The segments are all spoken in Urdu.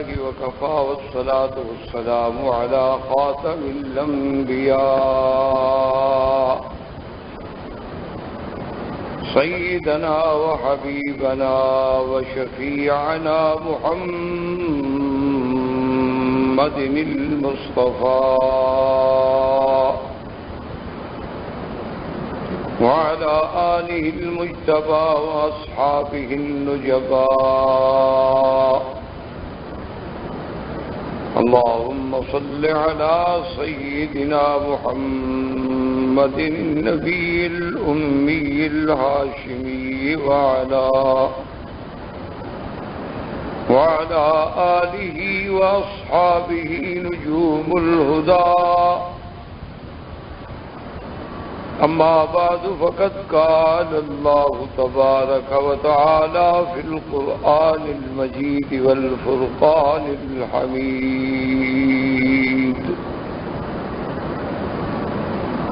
وكفى والصلاة والسلام على خاتم الأنبياء سيدنا وحبيبنا وشفيعنا محمد المصطفى وعلى آله المجتبى وأصحابه النجباء. اللهم صل على سيدنا محمد النبي الأمي الهاشمي وعلى آله وأصحابه نجوم الهدى. أما بعد فقد قال الله تبارك وتعالى في القرآن المجيد والفرقان الحميد: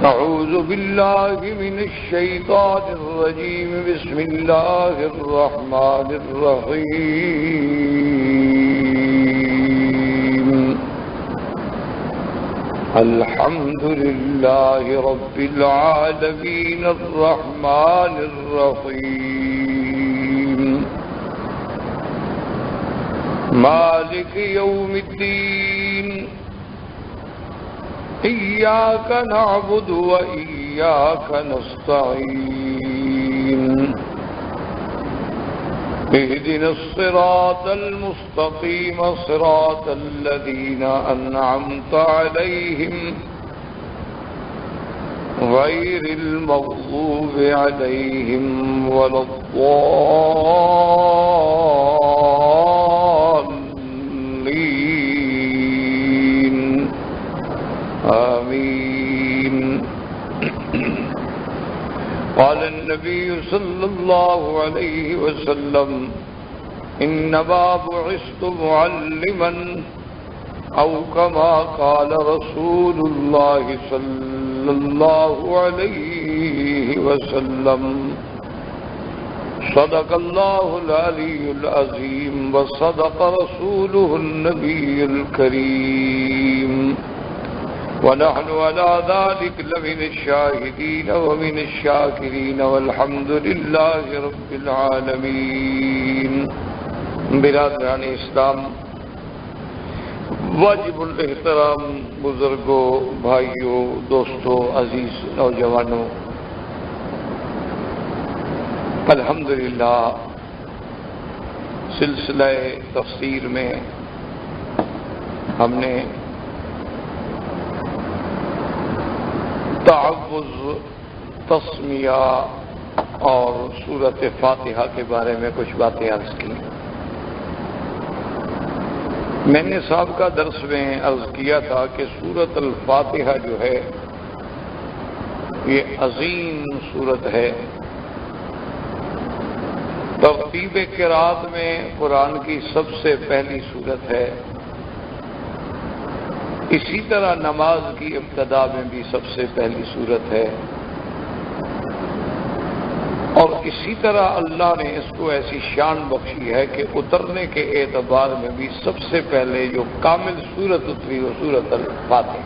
أعوذ بالله من الشيطان الرجيم. بسم الله الرحمن الرحيم. الحمد لله رب العالمين الرحمن الرحيم مالك يوم الدين. إياك نعبد وإياك نستعين. اهدنا الصراط المستقيم صراط الذين أنعمت عليهم غير المغضوب عليهم ولا الضالين. آمين. قال النبي صلى الله عليه وسلم: إنما بعثت معلما، أو كما قال رسول الله صلى الله عليه وسلم. صدق الله العلي العظيم وصدق رسوله النبي الكريم، ونحن على ذلك لمن الشاهدين ومن الشاكرين، والحمد لله رب العالمين. برادران اسلام، واجب الاحترام بزرگوں، بھائیوں، دوستوں، عزیز نوجوانوں، الحمدللہ سلسلہ تفسیر میں ہم نے تعوذ، تسمیہ اور سورۃ فاتحہ کے بارے میں کچھ باتیں عرض کی. میں نے سابقہ درس میں عرض کیا تھا کہ سورۃ الفاتحہ جو ہے یہ عظیم سورت ہے. ترتیب قرات میں قرآن کی سب سے پہلی سورت ہے. اسی طرح نماز کی ابتدا میں بھی سب سے پہلی سورت ہے، اور اسی طرح اللہ نے اس کو ایسی شان بخشی ہے کہ اترنے کے اعتبار میں بھی سب سے پہلے جو کامل سورت اتری وہ سورۃ الفاتحہ.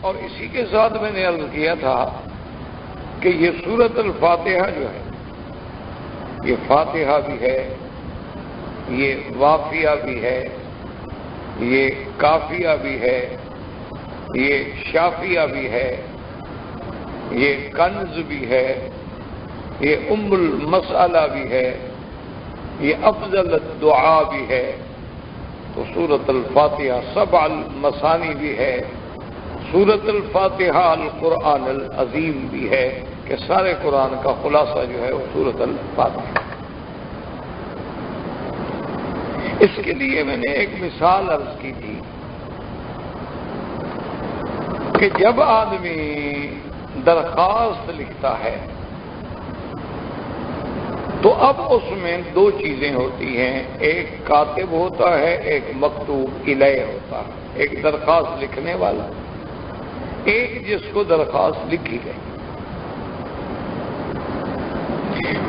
اور اسی کے ساتھ میں نے عرض کیا تھا کہ یہ سورۃ الفاتحہ جو ہے یہ فاتحہ بھی ہے، یہ وافیہ بھی ہے، یہ کافیہ بھی ہے، یہ شافیہ بھی ہے، یہ کنز بھی ہے، یہ ام المسئلہ بھی ہے، یہ افضل الدعاء بھی ہے. تو سورۃ الفاتحہ سبع المثانی بھی ہے. سورۃ الفاتحہ القرآن العظیم بھی ہے کہ سارے قرآن کا خلاصہ جو ہے وہ سورۃ الفاتحہ. اس کے لیے میں نے ایک مثال عرض کی تھی کہ جب آدمی درخواست لکھتا ہے تو اب اس میں دو چیزیں ہوتی ہیں، ایک کاتب ہوتا ہے، ایک مکتوب الیہ ہوتا ہے. ایک درخواست لکھنے والا، ایک جس کو درخواست لکھی گئی.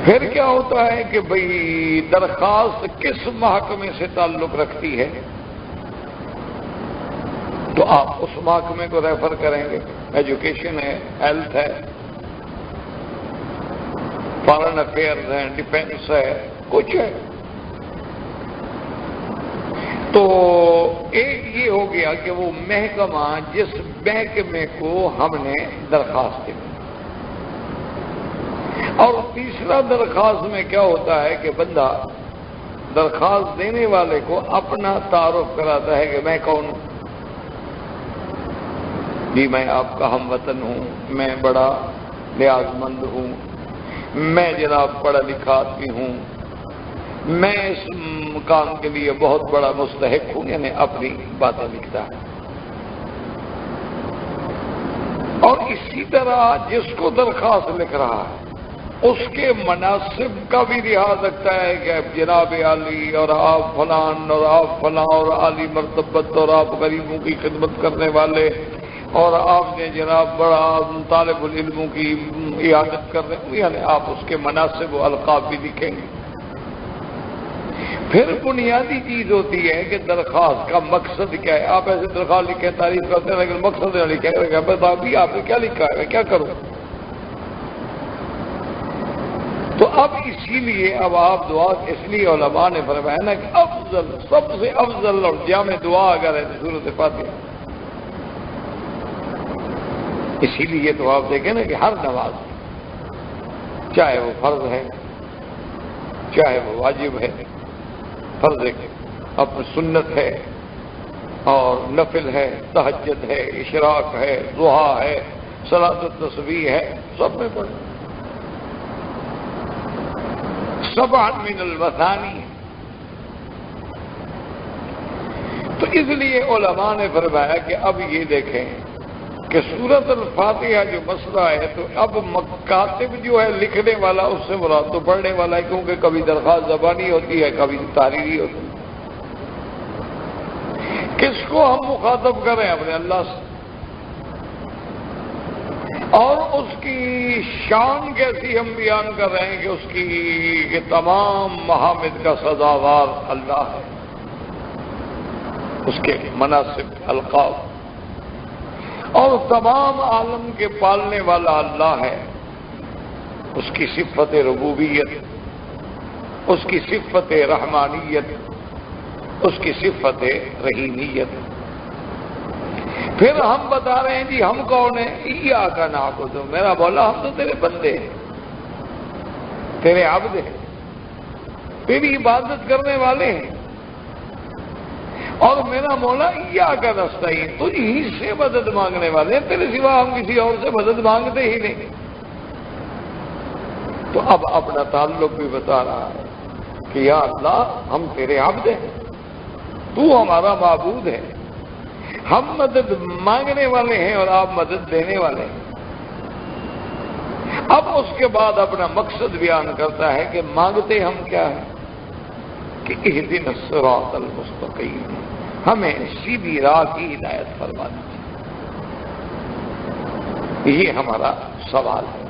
پھر کیا ہوتا ہے کہ بھئی درخواست کس محکمے سے تعلق رکھتی ہے، تو آپ اس محکمے کو ریفر کریں گے. ایجوکیشن ہے، ہیلتھ ہے، فارن افیئرز ہیں، ڈیفینس ہے، کچھ ہے. تو ایک یہ ہو گیا کہ وہ محکمہ جس محکمے کو ہم نے درخواست دی. اور تیسرا درخواست میں کیا ہوتا ہے کہ بندہ درخواست دینے والے کو اپنا تعارف کراتا ہے کہ میں کون ہوں. جی میں آپ کا ہم وطن ہوں، میں بڑا لحاظ مند ہوں، میں جناب پڑھا لکھا آدمی ہوں، میں اس کام کے لیے بہت بڑا مستحق ہوں. یعنی اپنی باتیں لکھتا ہے. اور اسی طرح جس کو درخواست لکھ رہا ہے اس کے مناسب کا بھی لحاظ رکھتا ہے کہ جناب عالی اور آپ فلان اور آپ فلاں اور عالی مرتبت اور آپ غریبوں کی خدمت کرنے والے اور آپ نے جناب بڑا طالب العلموں کی عیادت کر رہے ہیں. یعنی آپ اس کے مناسب و القاب بھی لکھیں گے. پھر بنیادی چیز ہوتی ہے کہ درخواست کا مقصد کیا ہے. آپ ایسے درخواست لکھیں، تعریف کرتے ہیں، لیکن مقصد نہ لکھیں. بتا بھی آپ نے کیا لکھا ہے، میں کیا کروں. تو اب اسی لیے اب آپ دعا، اس لیے علماء نے فرمایا نا کہ افضل، سب سے افضل اور جامع دعا اگر ہے تو سورۃ فاتحہ. اسی لیے تو آپ دیکھیں نا کہ ہر نماز چاہے وہ فرض ہے، چاہے وہ واجب ہے، فرض اپنی سنت ہے اور نفل ہے، تہجد ہے، اشراق ہے، ضحیٰ ہے، صلاۃ التسبیح ہے، سب میں پڑھیں. سبع من المثانی. تو اس لیے علماء نے فرمایا کہ اب یہ دیکھیں کہ سورۃ الفاتحہ جو مسئلہ ہے، تو اب مکاتب جو ہے لکھنے والا اس سے مراد تو پڑھنے والا ہے، کیونکہ کبھی درخواست زبانی ہوتی ہے، کبھی تحریری ہوتی ہے. کس کو ہم مخاطب کریں؟ اپنے اللہ سے. اور اس کی شان کیسی ہم بیان کر رہے ہیں کہ اس کی کہ تمام محامد کا سزاوار اللہ ہے، اس کے مناسب القاب، اور تمام عالم کے پالنے والا اللہ ہے. اس کی صفت ربوبیت، اس کی صفت رحمانیت، اس کی صفت رحیمیت. پھر ہم بتا رہے ہیں جی ہم کون ہیں؟ ایاک نعبد، میرا مولا ہم تو تیرے بندے ہیں، تیرے عبد ہیں، تیری عبادت کرنے والے ہیں. اور میرا مولا ایاک نستعین، تجھ ہی سے مدد مانگنے والے ہیں، تیرے سوا ہم کسی اور سے مدد مانگتے ہی نہیں. تو اب اپنا تعلق بھی بتا رہا ہے کہ یا اللہ ہم تیرے عبد ہیں، تو ہمارا معبود ہے، ہم مدد مانگنے والے ہیں اور آپ مدد دینے والے ہیں. اب اس کے بعد اپنا مقصد بیان کرتا ہے کہ مانگتے ہم کیا ہے کہ اہدنا الصراط المستقیم، ہمیں سیدھی راہ کی ہدایت فرما دیجیے. یہ ہمارا سوال ہے.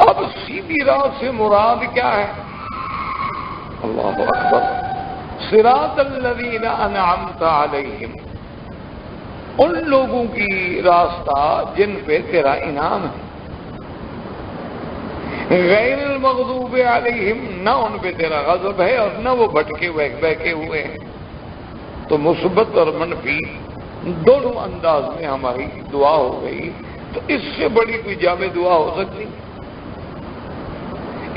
اب سیدھی راہ سے مراد کیا ہے؟ اللہ اکبر. صراط الذین انعمت علیہم، ان لوگوں کی راستہ جن پہ تیرا انعام ہے. غیر المغضوب علیہم، نہ ان پہ تیرا غضب ہے اور نہ وہ بھٹکے بہکے ہوئے ہیں. تو مثبت اور منفی دونوں انداز میں ہماری دعا ہو گئی. تو اس سے بڑی کوئی جامع دعا ہو سکتی؟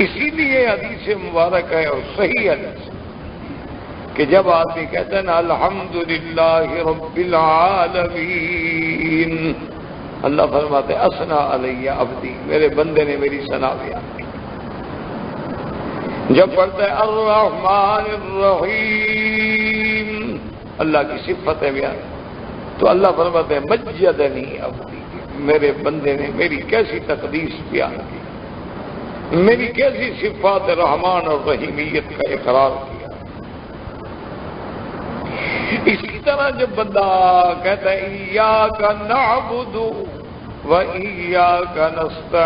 اسی لیے حدیث مبارک ہے اور صحیح حدیث کہ جب آدمی کہتے ہیں نا الحمدللہ رب العالمین، اللہ فرماتے ہیں اثنا علیہ عبدی، میرے بندے نے میری ثنا بیان کی. جب پڑھتے ہیں الرحمن الرحیم، اللہ کی صفتیں بیان، تو اللہ فرماتے ہیں مجدنی عبدی، میرے بندے نے میری کیسی تقدیس بیان کی، میری کیسی صفات رحمان اور رحیمیت کا اقرار کیا. اسی طرح جب بندہ کہتا ہے ایاک نعبد وَإِيَّاكَ نَسْتَعِينُ۔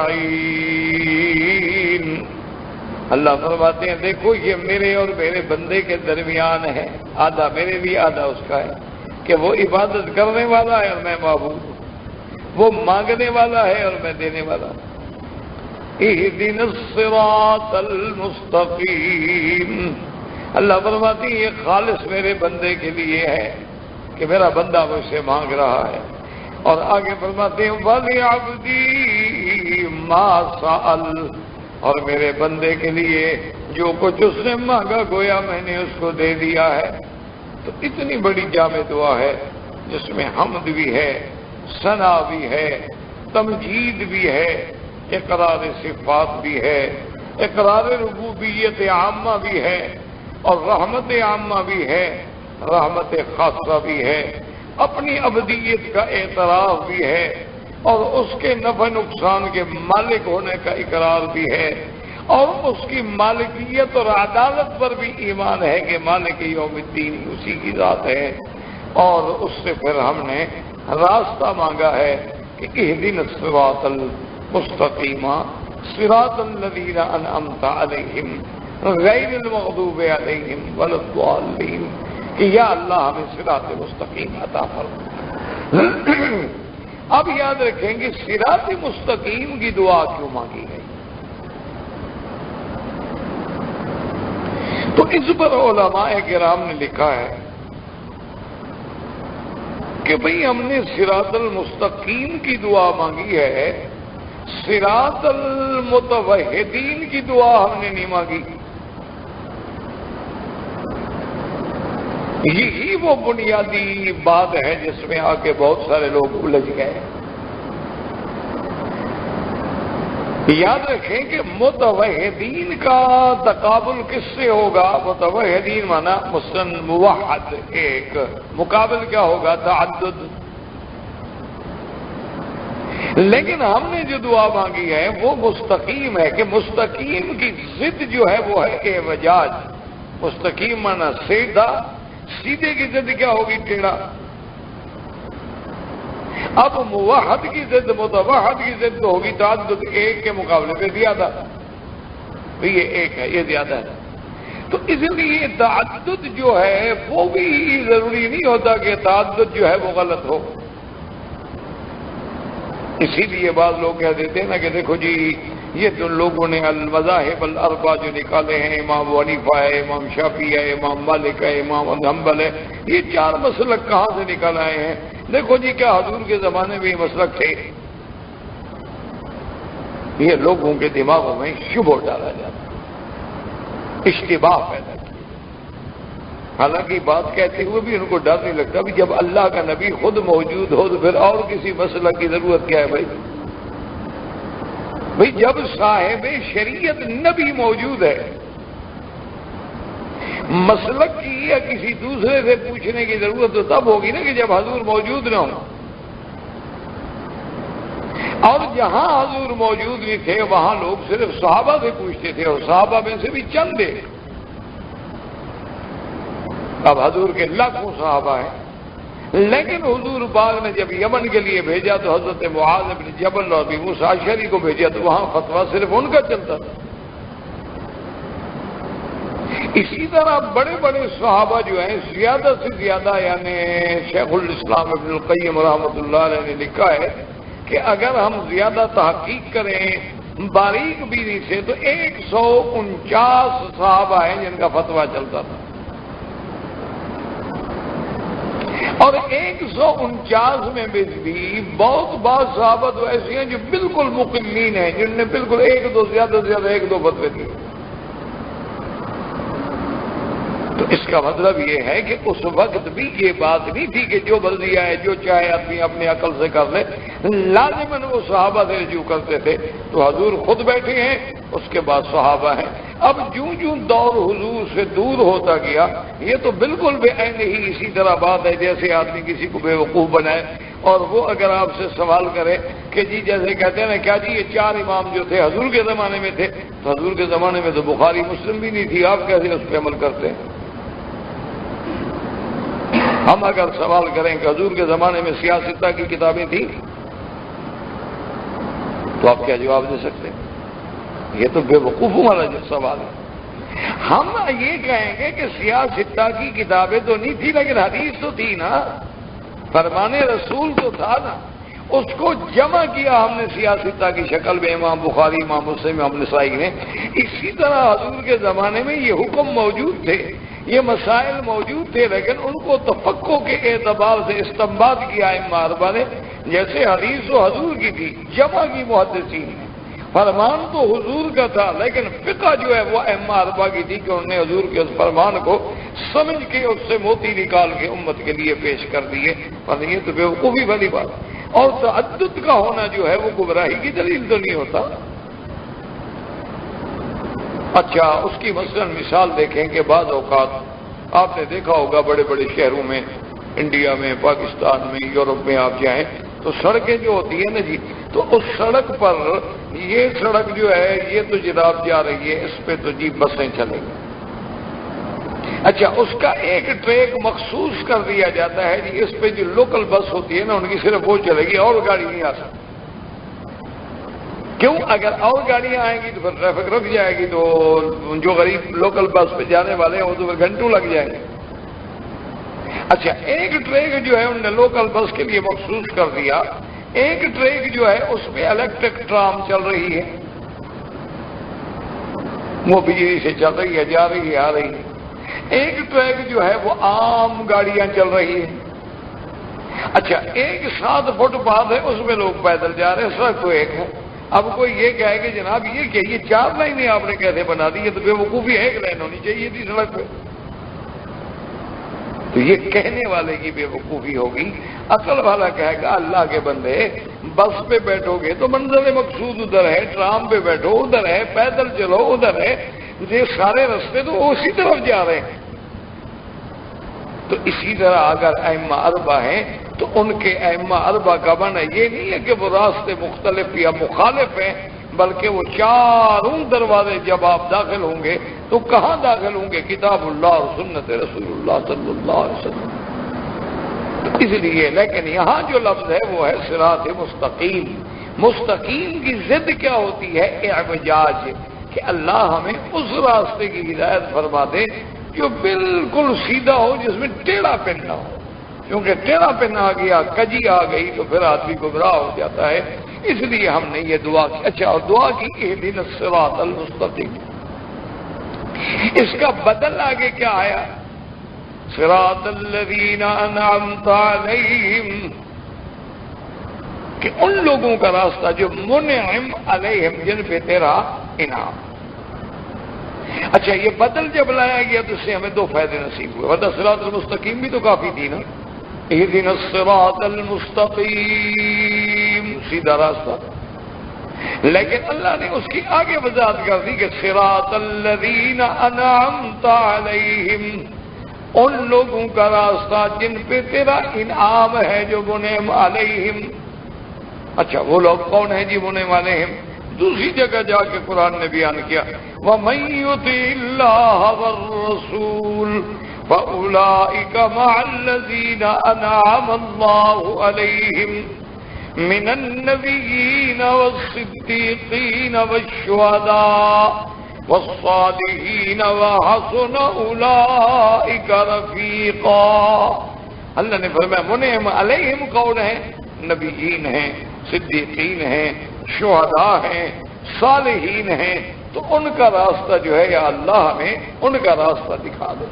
اللہ فرماتے ہیں دیکھو یہ میرے اور میرے بندے کے درمیان ہے، آدھا میرے بھی آدھا اس کا ہے، کہ وہ عبادت کرنے والا ہے اور میں معبود ہوں، وہ مانگنے والا ہے اور میں دینے والا ہوں۔ اہدنا الصراط المستقیم۔ اللہ فرماتی ہے یہ خالص میرے بندے کے لیے ہے کہ میرا بندہ مجھ سے مانگ رہا ہے، اور آگے فرماتے ہیں وَلِعَبْدِي مَا سَأَلَ، اور میرے بندے کے لیے جو کچھ اس نے مانگا گویا میں نے اس کو دے دیا ہے۔ تو اتنی بڑی جامع دعا ہے جس میں حمد بھی ہے، ثنا بھی ہے، تمجید بھی ہے، اقرار صفات بھی ہے، اقرار ربوبیت عامہ بھی ہے، اور رحمت عامہ بھی ہے، رحمت خاصہ بھی ہے، اپنی ابدیت کا اعتراف بھی ہے، اور اس کے نفع نقصان کے مالک ہونے کا اقرار بھی ہے، اور اس کی مالکیت اور عدالت پر بھی ایمان ہے کہ مالک یوم الدین اسی کی ذات ہے۔ اور اس سے پھر ہم نے راستہ مانگا ہے کہ اہدنا الصراط المستقیم صراط الذین انعمت علیہم غیر المغضوب علیہم ولا الضالین، کہ یا اللہ ہمیں صراط مستقیم عطا فرما۔ اب یاد رکھیں گے صراط مستقیم کی دعا کیوں مانگی گئی، تو اس پر علماء کرام نے لکھا ہے کہ بھئی ہم نے صراط المستقیم کی دعا مانگی ہے، صراط المتوحدین کی دعا ہم نے نہیں مانگی۔ یہی وہ بنیادی بات ہے جس میں آ کے بہت سارے لوگ الجھ گئے۔ یاد رکھیں کہ متوحدین کا تقابل کس سے ہوگا؟ متوحدین مانا موحد، ایک، مقابل کیا ہوگا؟ تعدد۔ لیکن ہم نے جو دعا مانگی ہے وہ مستقیم ہے، کہ مستقیم کی ضد جو ہے وہ ہے اعوجاج۔ مستقیم مانا سیدھا، سیدھے کی ضد کیا ہوگی؟ ٹیڑھا۔ اب موحد کی ضد متوحد کی ضد تو ہوگی تعدد، ایک کے مقابلے پہ زیادہ، یہ ایک ہے یہ زیادہ ہے۔ تو اس لیے تعدد جو ہے وہ بھی ضروری نہیں ہوتا کہ تعدد جو ہے وہ غلط ہو۔ اسی لیے بعض لوگ کہہ دیتے ہیں نا کہ دیکھو جی یہ تو لوگوں نے المذاہب الاربع جو نکالے ہیں، امام ابو حنیفہ ہے، امام شافعی ہے، امام مالک ہے، امام حنبل ہے، یہ چار مسلک کہاں سے نکال آئے ہیں؟ دیکھو جی کیا حضور کے زمانے میں یہ مسلک تھے؟ یہ لوگوں کے دماغوں میں شبہ ڈالا جاتا، اشتباہ پیدا کیا۔ حالانکہ بات کہتے ہوئے بھی ان کو ڈر نہیں لگتا بھی جب اللہ کا نبی خود موجود ہو تو پھر اور کسی مسلک کی ضرورت کیا ہے بھائی؟ جب صاحب شریعت نبی موجود ہے، مسلک کی یا کسی دوسرے سے پوچھنے کی ضرورت تو تب ہوگی نا کہ جب حضور موجود نہ ہو۔ اور جہاں حضور موجود نہیں تھے وہاں لوگ صرف صحابہ سے پوچھتے تھے، اور صحابہ میں سے بھی چند تھے۔ اب حضور کے لاکھوں صحابہ ہیں، لیکن حضور پاک نے جب یمن کے لیے بھیجا تو حضرت معاذ بن جبل اور ابی موسیٰ اشعری کو بھیجا تو وہاں فتویٰ صرف ان کا چلتا تھا۔ اسی طرح بڑے بڑے صحابہ جو ہیں زیادہ سے زیادہ، یعنی شیخ الاسلام ابن القیم رحمۃ اللہ علیہ نے لکھا ہے کہ اگر ہم زیادہ تحقیق کریں باریک بینی سے تو 149 صحابہ ہیں جن کا فتویٰ چلتا تھا، اور 149 میں بھی بہت بعض صحابہ تو ایسی ہیں جو بالکل مقلین ہیں، جن نے بالکل ایک دو زیادہ سے زیادہ ایک دو فتوے دیے۔ تو اس کا مطلب یہ ہے کہ اس وقت بھی یہ بات نہیں تھی کہ جو مرضی آئے جو چاہے آدمی اپنی عقل سے کر لے، لازماً وہ صحابہ سے رجوع کرتے تھے۔ تو حضور خود بیٹھے ہیں، اس کے بعد صحابہ ہیں۔ اب جوں جوں دور حضور سے دور ہوتا گیا، یہ تو بالکل بے عین ہی اسی طرح بات ہے جیسے آدمی کسی کو بے وقوف بنائے، اور وہ اگر آپ سے سوال کرے کہ جی جیسے کہتے ہیں نا کیا جی یہ 4 امام جو تھے حضور کے زمانے میں تھے، تو حضور کے زمانے میں تو بخاری مسلم بھی نہیں تھی، آپ کیسے اس پہ عمل کرتے ہیں؟ ہم اگر سوال کریں کہ حضور کے زمانے میں سیاستہ کی کتابیں تھیں، تو آپ کیا جواب دے سکتے ہیں؟ یہ تو بے وقوفوں والا جو سوال ہے۔ ہم یہ کہیں گے کہ سیاستہ کی کتابیں تو نہیں تھی لیکن حدیث تو تھی نا، فرمان رسول تو تھا نا، اس کو جمع کیا ہم نے سیاستہ کی شکل میں، امام بخاری، امام مسلم، امام نسائی نے۔ اسی طرح حضور کے زمانے میں یہ حکم موجود تھے، یہ مسائل موجود تھے، لیکن ان کو تفقہ کے اعتبار سے استنباط کیا ائمہ اربعہ نے۔ جیسے حدیث و حضور کی تھی، جمع کی محدثین نے، فرمان تو حضور کا تھا لیکن فقہ جو ہے وہ ائمہ اربعہ کی تھی کہ انہوں نے حضور کے اس فرمان کو سمجھ کے اس سے موتی نکال کے امت کے لیے پیش کر دیے۔ پر یہ تو بیوقوفی والی بات، اور تعدد کا ہونا جو ہے وہ گمراہی کی دلیل تو نہیں ہوتا۔ اچھا، اس کی مثلا مثال دیکھیں کہ بعض اوقات آپ نے دیکھا ہوگا بڑے بڑے شہروں میں، انڈیا میں، پاکستان میں، یورپ میں آپ جائیں تو سڑکیں جو ہوتی ہیں نا جی، تو اس سڑک پر یہ سڑک جو ہے یہ تو جناب جا رہی ہے، اس پہ تو جی بسیں چلیں گی۔ اچھا، اس کا ایک ٹریک مخصوص کر دیا جاتا ہے جی، اس پہ جو لوکل بس ہوتی ہے نا ان کی صرف وہ چلے گی، اور گاڑی نہیں آ سکتی۔ کیوں؟ اگر اور گاڑیاں آئیں گی تو پھر ٹریفک رک جائے گی، تو جو غریب لوکل بس پہ جانے والے ہیں وہ تو پھر گھنٹوں لگ جائیں گے۔ اچھا، ایک ٹریک جو ہے انہوں نے لوکل بس کے لیے مخصوص کر دیا، ایک ٹریک جو ہے اس پہ الیکٹرک ٹرام چل رہی ہے، وہ بجلی سے چل رہی ہے، جا رہی ہے، آ رہی ہے۔ ایک ٹریک جو ہے وہ عام گاڑیاں چل رہی ہیں۔ اچھا، ایک 7 فٹ پاتھ ہے، اس میں لوگ پیدل جا رہے ہیں، سڑک تو ایک ہے۔ اب کوئی یہ کہے کہ جناب یہ کہ یہ 4 لائنیں آپ نے کیسے بنا دی؟ یہ تو بے وقوفی، ایک لائن ہونی چاہیے تھی سڑک پہ۔ تو یہ کہنے والے کی بے وقوفی ہوگی۔ عقل والا کہے گا اللہ کے بندے، بس پہ بیٹھو گے تو منزل مقصود ادھر ہے، ٹرام پہ بیٹھو ادھر ہے، پیدل چلو ادھر ہے، یہ سارے راستے تو اسی طرف جا رہے ہیں۔ تو اسی طرح اگر ائمہ اربعہ ہیں تو ان کے ائمہ اربعہ کا معنی یہ نہیں ہے کہ وہ راستے مختلف یا مخالف ہیں، بلکہ وہ چاروں دروازے جب آپ داخل ہوں گے تو کہاں داخل ہوں گے؟ کتاب اللہ اور سنت رسول اللہ صلی اللہ علیہ وسلم۔ اس لیے لیکن یہاں جو لفظ ہے وہ ہے صراط مستقیم۔ مستقیم کی ضد کیا ہوتی ہے؟ اعوجاج، کہ اللہ ہمیں اس راستے کی ہدایت فرما دے جو بالکل سیدھا ہو، جس میں ٹیڑھا پن نہ ہو، کیونکہ ٹیڑھا پن آ گیا، کجی آ گئی تو پھر آدمی گمراہ ہو جاتا ہے۔ اس لیے ہم نے یہ دعا کی۔ اچھا، اور دعا کی اہدنا الصراط المستقیم، اس کا بدل آگے کیا آیا؟ صراط الذین انعمت علیہم، کہ ان لوگوں کا راستہ جو منعم علیہم، جن پہ تیرا انعام۔ اچھا، یہ بدل جب لایا گیا تو اس سے ہمیں 2 فائدے نصیب ہوئے۔ ورنہ صراط المستقیم بھی تو کافی تھی نا، اہدنا الصراط المستقیم، سیدھا راستہ۔ لیکن اللہ نے اس کی آگے وضاحت کر دی کہ صراط الذین انعمت علیہم، ان لوگوں کا راستہ جن پہ تیرا انعام ہے، جو منعم علیہم۔ اچھا، وہ لوگ کون ہیں جی منعم علیہم؟ دوسری جگہ جا کے قرآن نے بیان کیا، وَمَن يُطِعِ اللَّهَ وَالرَّسُولَ فَأُولَٰئِكَ مَعَ الَّذِينَ أَنْعَمَ اللَّهُ عَلَيْهِمْ مِنَ النَّبِيِّينَ وَالصِّدِّيقِينَ وَالشُّهَدَاءِ وَالصَّالِحِينَ وَحَسُنَ أُولَٰئِكَ رَفِيقًا۔ اللہ نے فرمایا منعم علیہم کون ہیں؟ نبیین ہیں، صدیقین ہیں، شہداء ہیں، صالحین ہیں۔ تو ان کا راستہ جو ہے یا اللہ ہمیں ان کا راستہ دکھا دے۔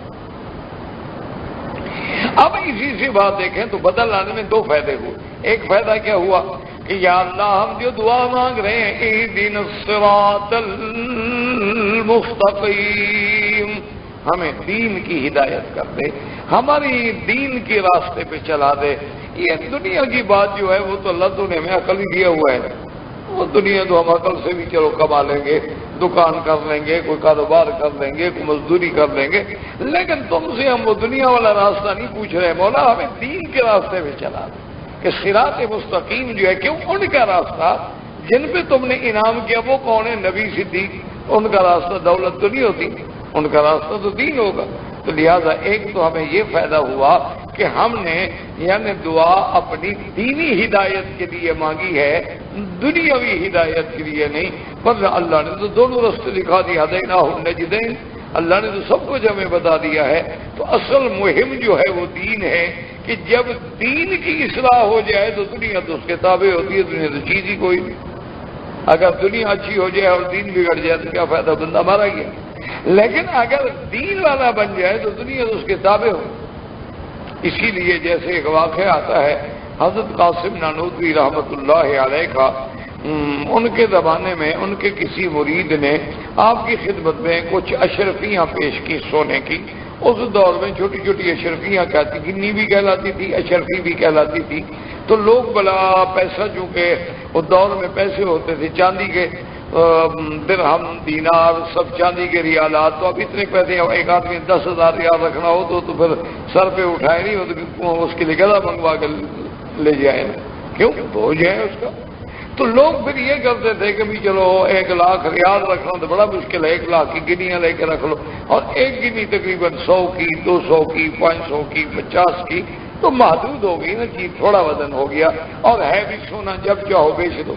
اب اسی سے بات دیکھیں تو بدل لانے میں 2 فائدے ہوئے۔ ایک فائدہ کیا ہوا کہ یا اللہ ہم جو دعا مانگ رہے ہیں اہدنا الصراط المستقیم، ہمیں دین کی ہدایت کر دے، ہماری دین کے راستے پہ چلا دے۔ یہ دنیا کی بات جو ہے وہ تو اللہ تو نے ہمیں عقل ہی دیا ہوا ہے، وہ دنیا تو ہم عقل سے بھی چلو کما لیں گے، دکان کر لیں گے، کوئی کاروبار کر لیں گے، کوئی مزدوری کر لیں گے، لیکن تم سے ہم وہ دنیا والا راستہ نہیں پوچھ رہے، مولا ہمیں دین کے راستے پہ چلا دے۔ کہ صراط مستقیم جو ہے کہ ان کا راستہ جن پہ تم نے انعام کیا وہ کون ہے؟ نبی صدیق۔ ان کا راستہ دولت تو نہیں ہوتی، ان کا راستہ تو دین ہوگا۔ تو لہذا ایک تو ہمیں یہ فائدہ ہوا کہ ہم نے یعنی دعا اپنی دینی ہدایت کے لیے مانگی ہے، دنیاوی ہدایت کے لیے نہیں، ورنہ اللہ نے تو دونوں راستے دکھا دیا، ہدیناہ النجدین، اللہ نے تو سب کچھ ہمیں بتا دیا ہے۔ تو اصل مہم جو ہے وہ دین ہے، کہ جب دین کی اصلاح ہو جائے تو دنیا تو اس کے تابع ہوتی ہے، دنیا تو چیز ہی کوئی نہیں۔ اگر دنیا اچھی ہو جائے اور دین بگڑ جائے تو کیا فائدہ، بندہ مارا گیا۔ لیکن اگر دین والا بن جائے تو دنیا تو اس کے تابع ہو۔ اسی لیے جیسے ایک واقعہ آتا ہے، حضرت قاسم نانوتوی رحمۃ اللہ علیہ کا ان کے زمانے میں ان کے کسی مرید نے آپ کی خدمت میں کچھ اشرفیاں پیش کی سونے کی۔ اس دور میں چھوٹی چھوٹی اشرفیاں کہتی، گنی بھی کہلاتی تھی، اشرفی بھی کہلاتی تھی۔ تو لوگ بلا پیسہ، چونکہ اس دور میں پیسے ہوتے تھے چاندی کے، درہم دینار سب چاندی کے ریالات، تو اب اتنے پیسے ایک آدمی 10,000 ریال رکھنا ہو تو پھر سر پہ اٹھائے نہیں ہو تو اس کے لیے گلا منگوا کر لے جائے، کیوں بوجھ ہے اس کا۔ تو لوگ پھر یہ کرتے تھے کہ بھی چلو 1,00,000 ریال رکھنا تو بڑا مشکل ہے، 1,00,000 کی گنیاں لے کے رکھ لو، اور ایک گنی تقریباً 100 کی، 200 کی، 500 کی، 50 کی، تو محدود ہو گئی نا، کہ تھوڑا وزن ہو گیا، اور ہے بھی سونا، جب چاہو بیچ دو۔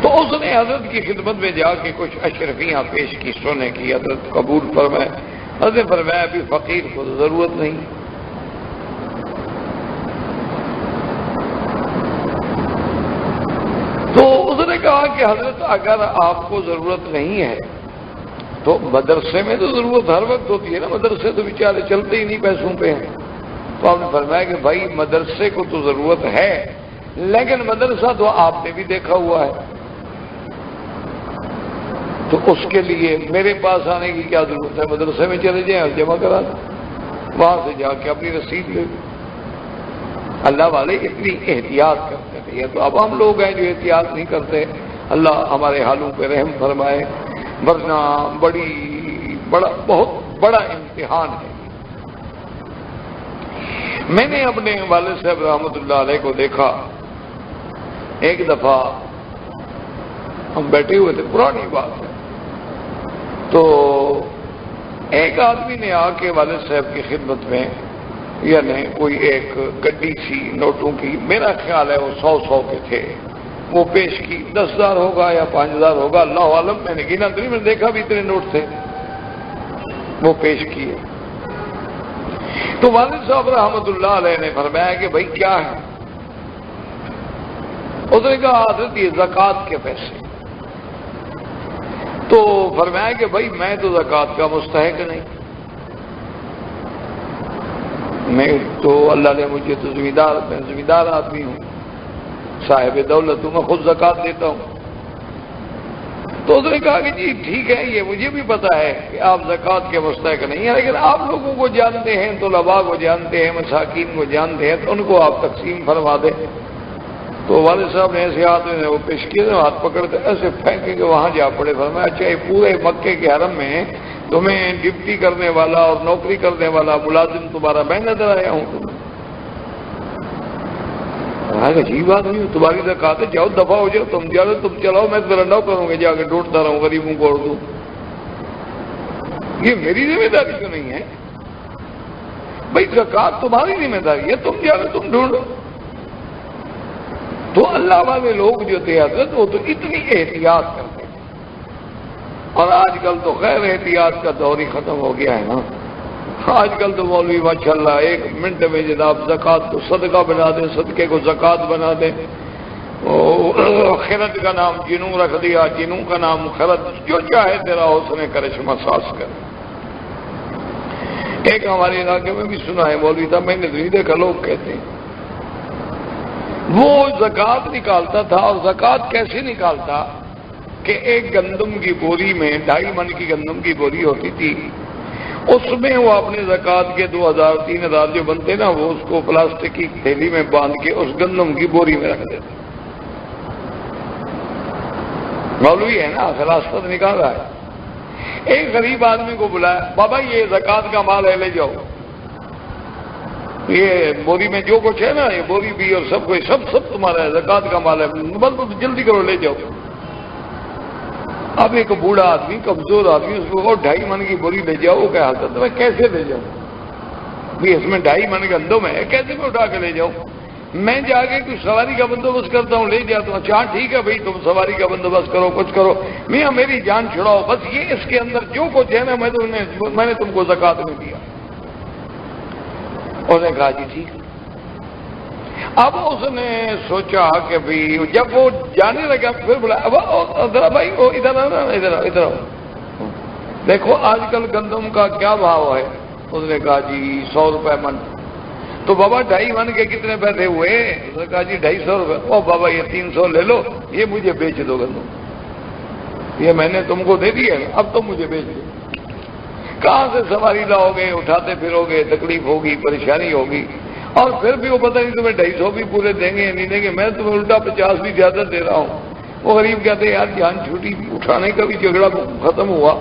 تو اس نے حضرت کی خدمت میں جا کے کچھ اشرفیاں پیش کی سونے کی، حضرت قبول فرمائے۔ حضرت فرمایا ابھی فقیر کو ضرورت نہیں۔ تو اس نے کہا کہ حضرت اگر آپ کو ضرورت نہیں ہے تو مدرسے میں تو ضرورت ہر وقت ہوتی ہے نا، مدرسے تو بیچارے چلتے ہی نہیں پیسوں پہ ہیں۔ تو آپ نے فرمایا کہ بھائی مدرسے کو تو ضرورت ہے، لیکن مدرسہ تو آپ نے بھی دیکھا ہوا ہے، تو اس کے لیے میرے پاس آنے کی کیا ضرورت ہے، مدرسے میں چلے جائیں اور جمع کرا دیں، وہاں سے جا کے اپنی رسید لے۔ اللہ والے اتنی احتیاط کرتے تھے، یہ تو اب ہم لوگ ہیں جو احتیاط نہیں کرتے، اللہ ہمارے حالوں پہ رحم فرمائے، ورنہ بہت بڑا امتحان ہے۔ میں نے اپنے والد صاحب رحمۃ اللہ علیہ کو دیکھا، ایک دفعہ ہم بیٹھے ہوئے تھے، پرانی بات ہے، تو ایک آدمی نے آ کے والد صاحب کی خدمت میں، یعنی کوئی ایک گڈی سی نوٹوں کی، میرا خیال ہے وہ 100 کے تھے، وہ پیش کی، 10,000 ہوگا یا 5,000 ہوگا، اللہ عالم، میں نے گنا نہیں، میں نے دیکھا بھی اتنے نوٹ تھے، وہ پیش کیے۔ تو والد صاحب رحمۃ اللہ علیہ نے فرمایا کہ بھائی کیا ہے؟ اس نے کہا حضرت یہ زکوٰۃ کے پیسے۔ تو فرمایا کہ بھائی میں تو زکوٰۃ کا مستحق نہیں، میں تو اللہ نے مجھے تو میں ذمہ دار آدمی ہوں، صاحب دولت ہوں، میں خود زکوٰۃ دیتا ہوں۔ تو اس نے کہا کہ جی ٹھیک ہے، یہ مجھے بھی پتا ہے کہ آپ زکوٰۃ کے مستحق نہیں ہیں، لیکن آپ لوگوں کو جانتے ہیں، طلباء کو جانتے ہیں، مساکین کو جانتے ہیں، تو ان کو آپ تقسیم فرما دیں۔ تو والد صاحب نے ایسے ہاتھ میں وہ پیش کیے، ہاتھ پکڑ کے ایسے پھینکے کہ وہاں جا پڑے۔ فرمایا اچھا یہ پورے مکے کے حرم میں تمہیں ڈپٹی کرنے والا اور نوکری کرنے والا ملازم تمہارا میں نظر آیا ہوں؟ عجیب آدمی ہوں، تمہاری زکوٰۃ ہے، جاؤ دفعہ ہو جاؤ، تم جاؤ، تم چلاؤ، میں تمہارا نو کروں گا، جا کے ڈھونڈتا رہوں غریبوں کو اور دوں، یہ میری ذمہ داری تو نہیں ہے بھائی، زکوٰۃ تمہاری ذمہ داری ہے، تم جاؤ تم ڈھونڈو۔ تو اللہ والے لوگ جو تھے حضرت، وہ تو اتنی احتیاط کرتے تھے، اور آج کل تو خیر احتیاط کا دور ہی ختم ہو گیا ہے نا۔ آج کل تو مولوی ماشاءاللہ 1 منٹ میں جناب زکوٰۃ کو صدقہ بنا دیں، صدقے کو زکوٰۃ بنا دیں، خرد کا نام جنوں رکھ دیا، جنوں کا نام خرد، جو چاہے تیرا حسن کرشمہ ساز کر۔ ایک ہمارے علاقے میں بھی سنا ہے، مولوی صاحب میں نے نہیں دیکھا، لوگ کہتے ہیں وہ زکوٰۃ نکالتا تھا، اور زکوٰۃ کیسے نکالتا کہ ایک گندم کی بوری میں 2.5 من کی گندم کی بوری ہوتی تھی، اس میں وہ اپنے زکوٰۃ کے 2,000 3,000 جو بنتے نا، وہ اس کو پلاسٹک کی تھیلی میں باندھ کے اس گندم کی بوری میں رکھ دیتے۔ مولوی ہے نا، خلاصت نکال رہا ہے۔ ایک غریب آدمی کو بلایا، بابا یہ زکوٰۃ کا مال ہے، لے جاؤ، یہ بوری میں جو کچھ ہے نا، یہ بوری بھی اور سب کچھ سب تمہارا ہے، زکوٰۃ کا مال ہے، بس جلدی کرو لے جاؤ۔ اب ایک بوڑھا آدمی، کمزور آدمی، اس کو 2.5 من کی بوری لے جاؤ، وہ کیا حالت ہے، میں کیسے لے جاؤں؟ بھی اس میں 2.5 من گندم ہے، کیسے میں اٹھا کے لے جاؤں؟ میں جا کے کچھ سواری کا بندوبست کرتا ہوں، لے جاتا ہوں، اچھا ٹھیک ہے بھائی تم سواری کا بندوبست کرو، کچھ کرو، میاں میری جان چھڑاؤ، بس یہ اس کے اندر جو کچھ ہے نا میں نے تم کو زکوٰۃ میں دیا۔ اس نے کہا جی ٹھیک۔ اب اس نے سوچا کہ بھائی جب وہ جانے لگا پھر بولا ذرا بھائی ادھر ادھر آؤ، دیکھو آج کل گندم کا کیا بھاؤ ہے؟ اس نے کہا جی 100 روپے من۔ تو بابا 2.5 من کے کتنے پیسے ہوئے؟ اس نے کہا جی 250 روپے۔ او بابا یہ 300 لے لو، یہ مجھے بیچ دو گندم، یہ میں نے تم کو دے دیا، اب تم مجھے بیچ دو۔ کہاں سے سواری لاؤ گے، اٹھاتے پھرو گے، تکلیف ہوگی، پریشانی ہوگی، اور پھر بھی وہ پتہ نہیں تمہیں 250 بھی پورے دیں گے یا نہیں دیں گے، میں تمہیں الٹا 50 بھی زیادہ دے رہا ہوں۔ وہ غریب کہتے ہیں یار جان چھوٹی، اٹھانے کا بھی جھگڑا ختم ہوا،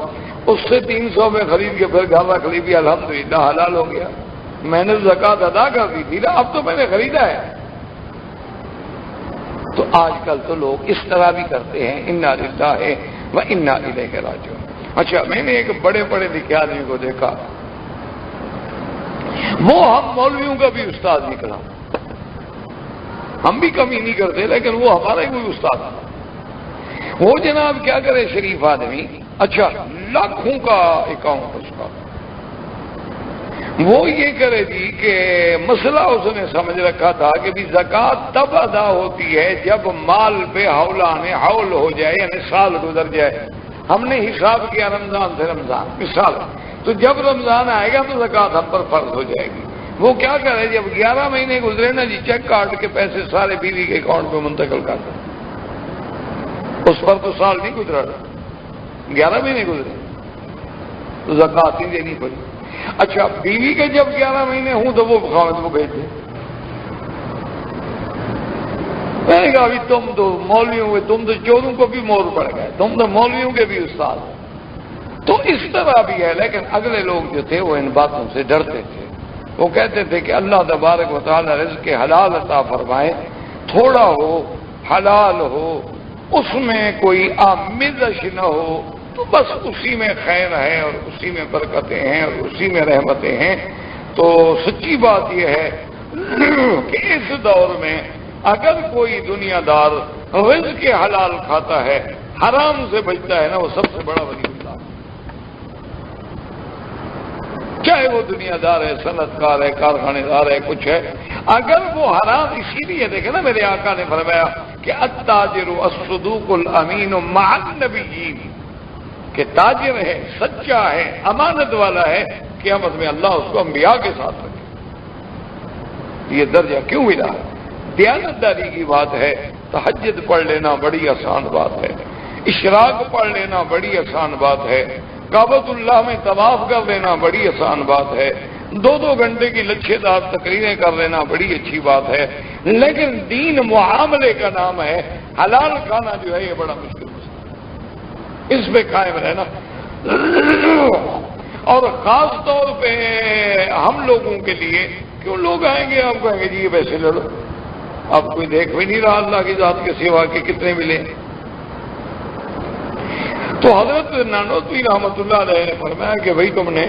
اس سے 300 میں خرید کے پھر گھر رکھ لی، الحمدللہ حلال ہو گیا، میں نے زکوٰۃ ادا کر دی تھی نا، اب تو میں نے خریدا ہے۔ تو آج کل تو لوگ اس طرح بھی کرتے ہیں، انا للہ و انا الیہ راجعون۔ اچھا میں نے ایک بڑے بڑے لکھے آدمی کو دیکھا، وہ ہم مولویوں کا بھی استاد نکلا، ہم بھی کمی نہیں کرتے لیکن وہ ہمارا ہی کوئی استاد تھا۔ وہ جناب کیا کرے شریف آدمی، اچھا لاکھوں کا اکاؤنٹ اس کا، وہ یہ کرے جی کہ مسئلہ اس نے سمجھ رکھا تھا کہ بھی زکوٰۃ تب ادا ہوتی ہے جب مال پہ حولانِ حول ہو جائے، یعنی سال گزر جائے۔ ہم نے حساب کیا رمضان سے رمضان مثال، تو جب رمضان آئے گا تو زکوٰۃ ہم پر فرض ہو جائے گی۔ وہ کیا کرے جب 11 مہینے گزرے نا جی، چیک کاٹ کے پیسے سارے بیوی کے اکاؤنٹ پہ منتقل کر دیں، اس پر تو سال نہیں گزرا، 11 مہینے گزرے تو زکوٰۃ ہی دینی پڑی۔ اچھا بیوی کے جب 11 مہینے ہوں تو وہ خاوند کو بھیج دیں۔ میں نے کہا ابھی تم تو مولویوں ہوئے، تم تو چوروں کو بھی مور پڑ گئے، تم تو مولویوں کے بھی استاد۔ تو اس طرح بھی ہے، لیکن اگلے لوگ جو تھے وہ ان باتوں سے ڈرتے تھے، وہ کہتے تھے کہ اللہ تبارک و تعالی رزق حلال عطا فرمائے، تھوڑا ہو حلال ہو، اس میں کوئی آمیزش نہ ہو، تو بس اسی میں خیر ہے اور اسی میں برکتیں ہیں اور اسی میں رحمتیں ہیں۔ تو سچی بات یہ ہے کہ اس دور میں اگر کوئی دنیا دار رزق حلال کھاتا ہے، حرام سے بچتا ہے نا، وہ سب سے بڑا ولی اللہ، چاہے وہ دنیا دار ہے، صنعت کار ہے، کارخانے دار ہے، کچھ ہے، اگر وہ حرام، اسی لیے دیکھیں نا میرے آقا نے فرمایا کہ التاجر الصدوق الامین مع النبیین، کہ تاجر ہے، سچا ہے، امانت والا ہے، قیامت میں اللہ اس کو انبیاء کے ساتھ رکھے۔ یہ درجہ کیوں ملا ہے؟ دیانتداری کی بات ہے، تہجد پڑھ لینا بڑی آسان بات ہے، اشراق پڑھ لینا بڑی آسان بات ہے، کعبۃ اللہ میں طواف کر لینا بڑی آسان بات ہے، 2 گھنٹے کی لچھے دار تقریریں کر لینا بڑی اچھی بات ہے، لیکن دین معاملے کا نام ہے، حلال کھانا جو ہے یہ بڑا مشکل ہے، اس پہ قائم رہنا۔ اور خاص طور پہ ہم لوگوں کے لیے، کیوں لوگ آئیں گے آپ کہیں گے جی یہ پیسے لے لو، اب کوئی دیکھ بھی نہیں رہا اللہ کی ذات کے سوا کے کتنے ملے۔ تو حضرت نانوتوی رحمۃ اللہ علیہ نے فرمایا کہ بھائی تم نے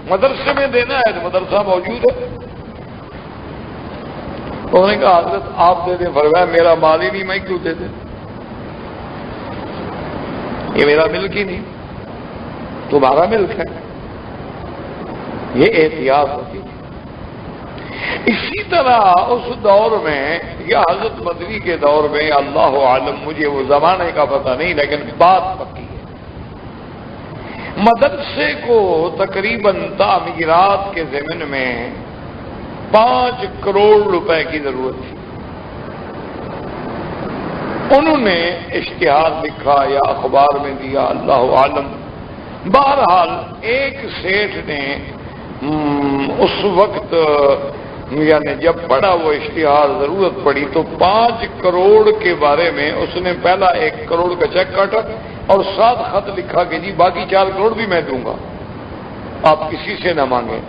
مدرسے میں دینا ہے تو مدرسہ موجود ہے۔ انہوں نے کہا حضرت آپ دے دیں، فرمایا میرا مال ہی نہیں، میں کیوں دے دیں، یہ میرا ملک ہی نہیں، تمہارا ملک ہے۔ یہ احتیاط ہوتی تھی۔ اسی طرح اس دور میں یا حضرت مدنی کے دور میں، اللہ عالم مجھے وہ زمانے کا پتہ نہیں، لیکن بات پکی ہے، مدرسے کو تقریباً تعمیرات کے ضمن میں 5 کروڑ روپے کی ضرورت تھی۔ انہوں نے اشتہار لکھا یا اخبار میں دیا، اللہ عالم، بہرحال ایک سیٹھ نے اس وقت یعنی جب پڑھا وہ اشتہار ضرورت پڑی تو 5 کروڑ کے بارے میں اس نے پہلا 1 کروڑ کا چیک کاٹا اور 7 خط لکھا کہ جی باقی 4 کروڑ بھی میں دوں گا، آپ کسی سے نہ مانگیں،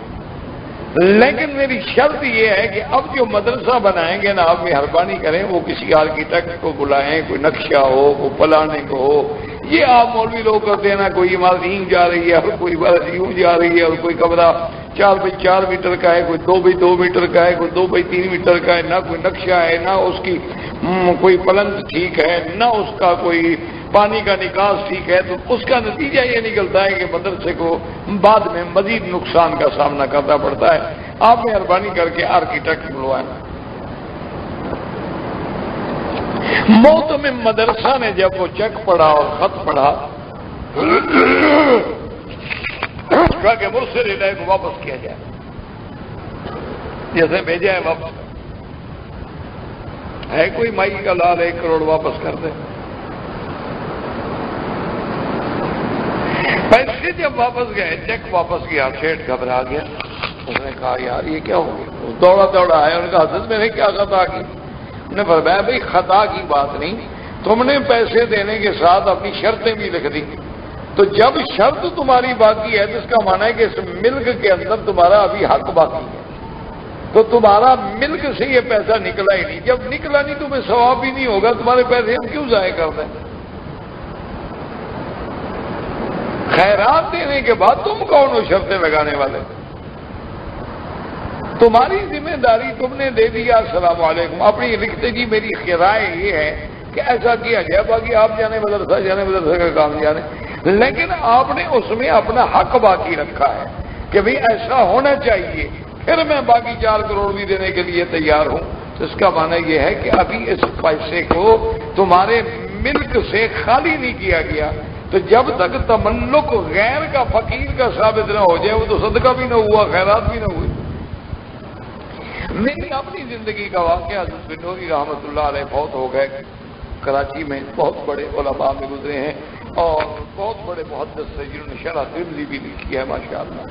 لیکن میری شرط یہ ہے کہ اب جو مدرسہ بنائیں گے نا آپ مہربانی کریں وہ کسی آرکیٹیکٹ کو بلائیں، کوئی نقشہ ہو، کوئی پلانے کو ہو، یہ آپ مولوی لوگ کرتے ہیں نا، کوئی عمارت یوں جا رہی ہے اور کوئی عمارت یوں جا رہی ہے اور کوئی کمرہ 4 بائی 4 میٹر کا ہے، کوئی 2 بائی 2 میٹر کا ہے، کوئی 2 بائی 3 میٹر کا ہے، نہ کوئی نقشہ ہے، نہ اس کی کوئی پلنگ ٹھیک ہے، نہ اس کا کوئی پانی کا نکاس ٹھیک ہے، تو اس کا نتیجہ یہ نکلتا ہے کہ مدرسے کو بعد میں مزید نقصان کا سامنا کرنا پڑتا ہے۔ آپ مہربانی کر کے آرکیٹیکٹ بلوائیں۔ محتمم مدرسہ نے جب وہ چیک پڑھا اور خط پڑھا کہا کہ مرسل الیہ کو واپس کیا جائے، جیسے بھیجا ہے واپس ہے کوئی مائی کا لال 1 کروڑ واپس کر دے۔ پیسے جب واپس گئے، چیک واپس گیا، سیٹ گھبرا گیا، اس نے کہا یار یہ کیا ہو گیا؟ دوڑا دوڑا آیا، ان کا حضرت میں نے کیا خطا کی؟ نے فرمایا بھائی خطا کی بات نہیں، تم نے پیسے دینے کے ساتھ اپنی شرطیں بھی لکھ دی، تو جب شرط تمہاری باقی ہے تو اس کا معنی ہے کہ اس ملک کے اندر تمہارا ابھی حق باقی ہے، تو تمہارا ملک سے یہ پیسہ نکلا ہی نہیں، جب نکلا نہیں تمہیں ثواب بھی نہیں ہوگا، تمہارے پیسے ہم کیوں ضائع کر دیں؟ خیرات دینے کے بعد تم کون ہو شرطیں لگانے والے؟ تمہاری ذمہ داری تم نے دے دیا، السلام علیکم، اپنی لکھتے جی میری رائے یہ ہے کہ ایسا کیا جائے، باقی آپ جانے مدرسہ کا کام جانے، لیکن آپ نے اس میں اپنا حق باقی رکھا ہے کہ بھئی ایسا ہونا چاہیے، پھر میں باقی 4 کروڑ بھی دینے کے لیے تیار ہوں۔ تو اس کا معنی یہ ہے کہ ابھی اس پیسے کو تمہارے ملک سے خالی نہیں کیا گیا، تو جب تک تملک غیر کا فقیر کا ثابت نہ ہو جائے وہ تو صدقہ بھی نہ ہوا، خیرات بھی نہ ہوئی۔ میری اپنی زندگی کا واقعہ حضرت بنوری رحمۃ اللہ علیہ فوت ہو گئے، کراچی میں بہت بڑے علماء میں گزرے ہیں اور بہت بڑے محدث سے جنہوں نے شرح ترمذی بھی لکھی ہے ماشاءاللہ۔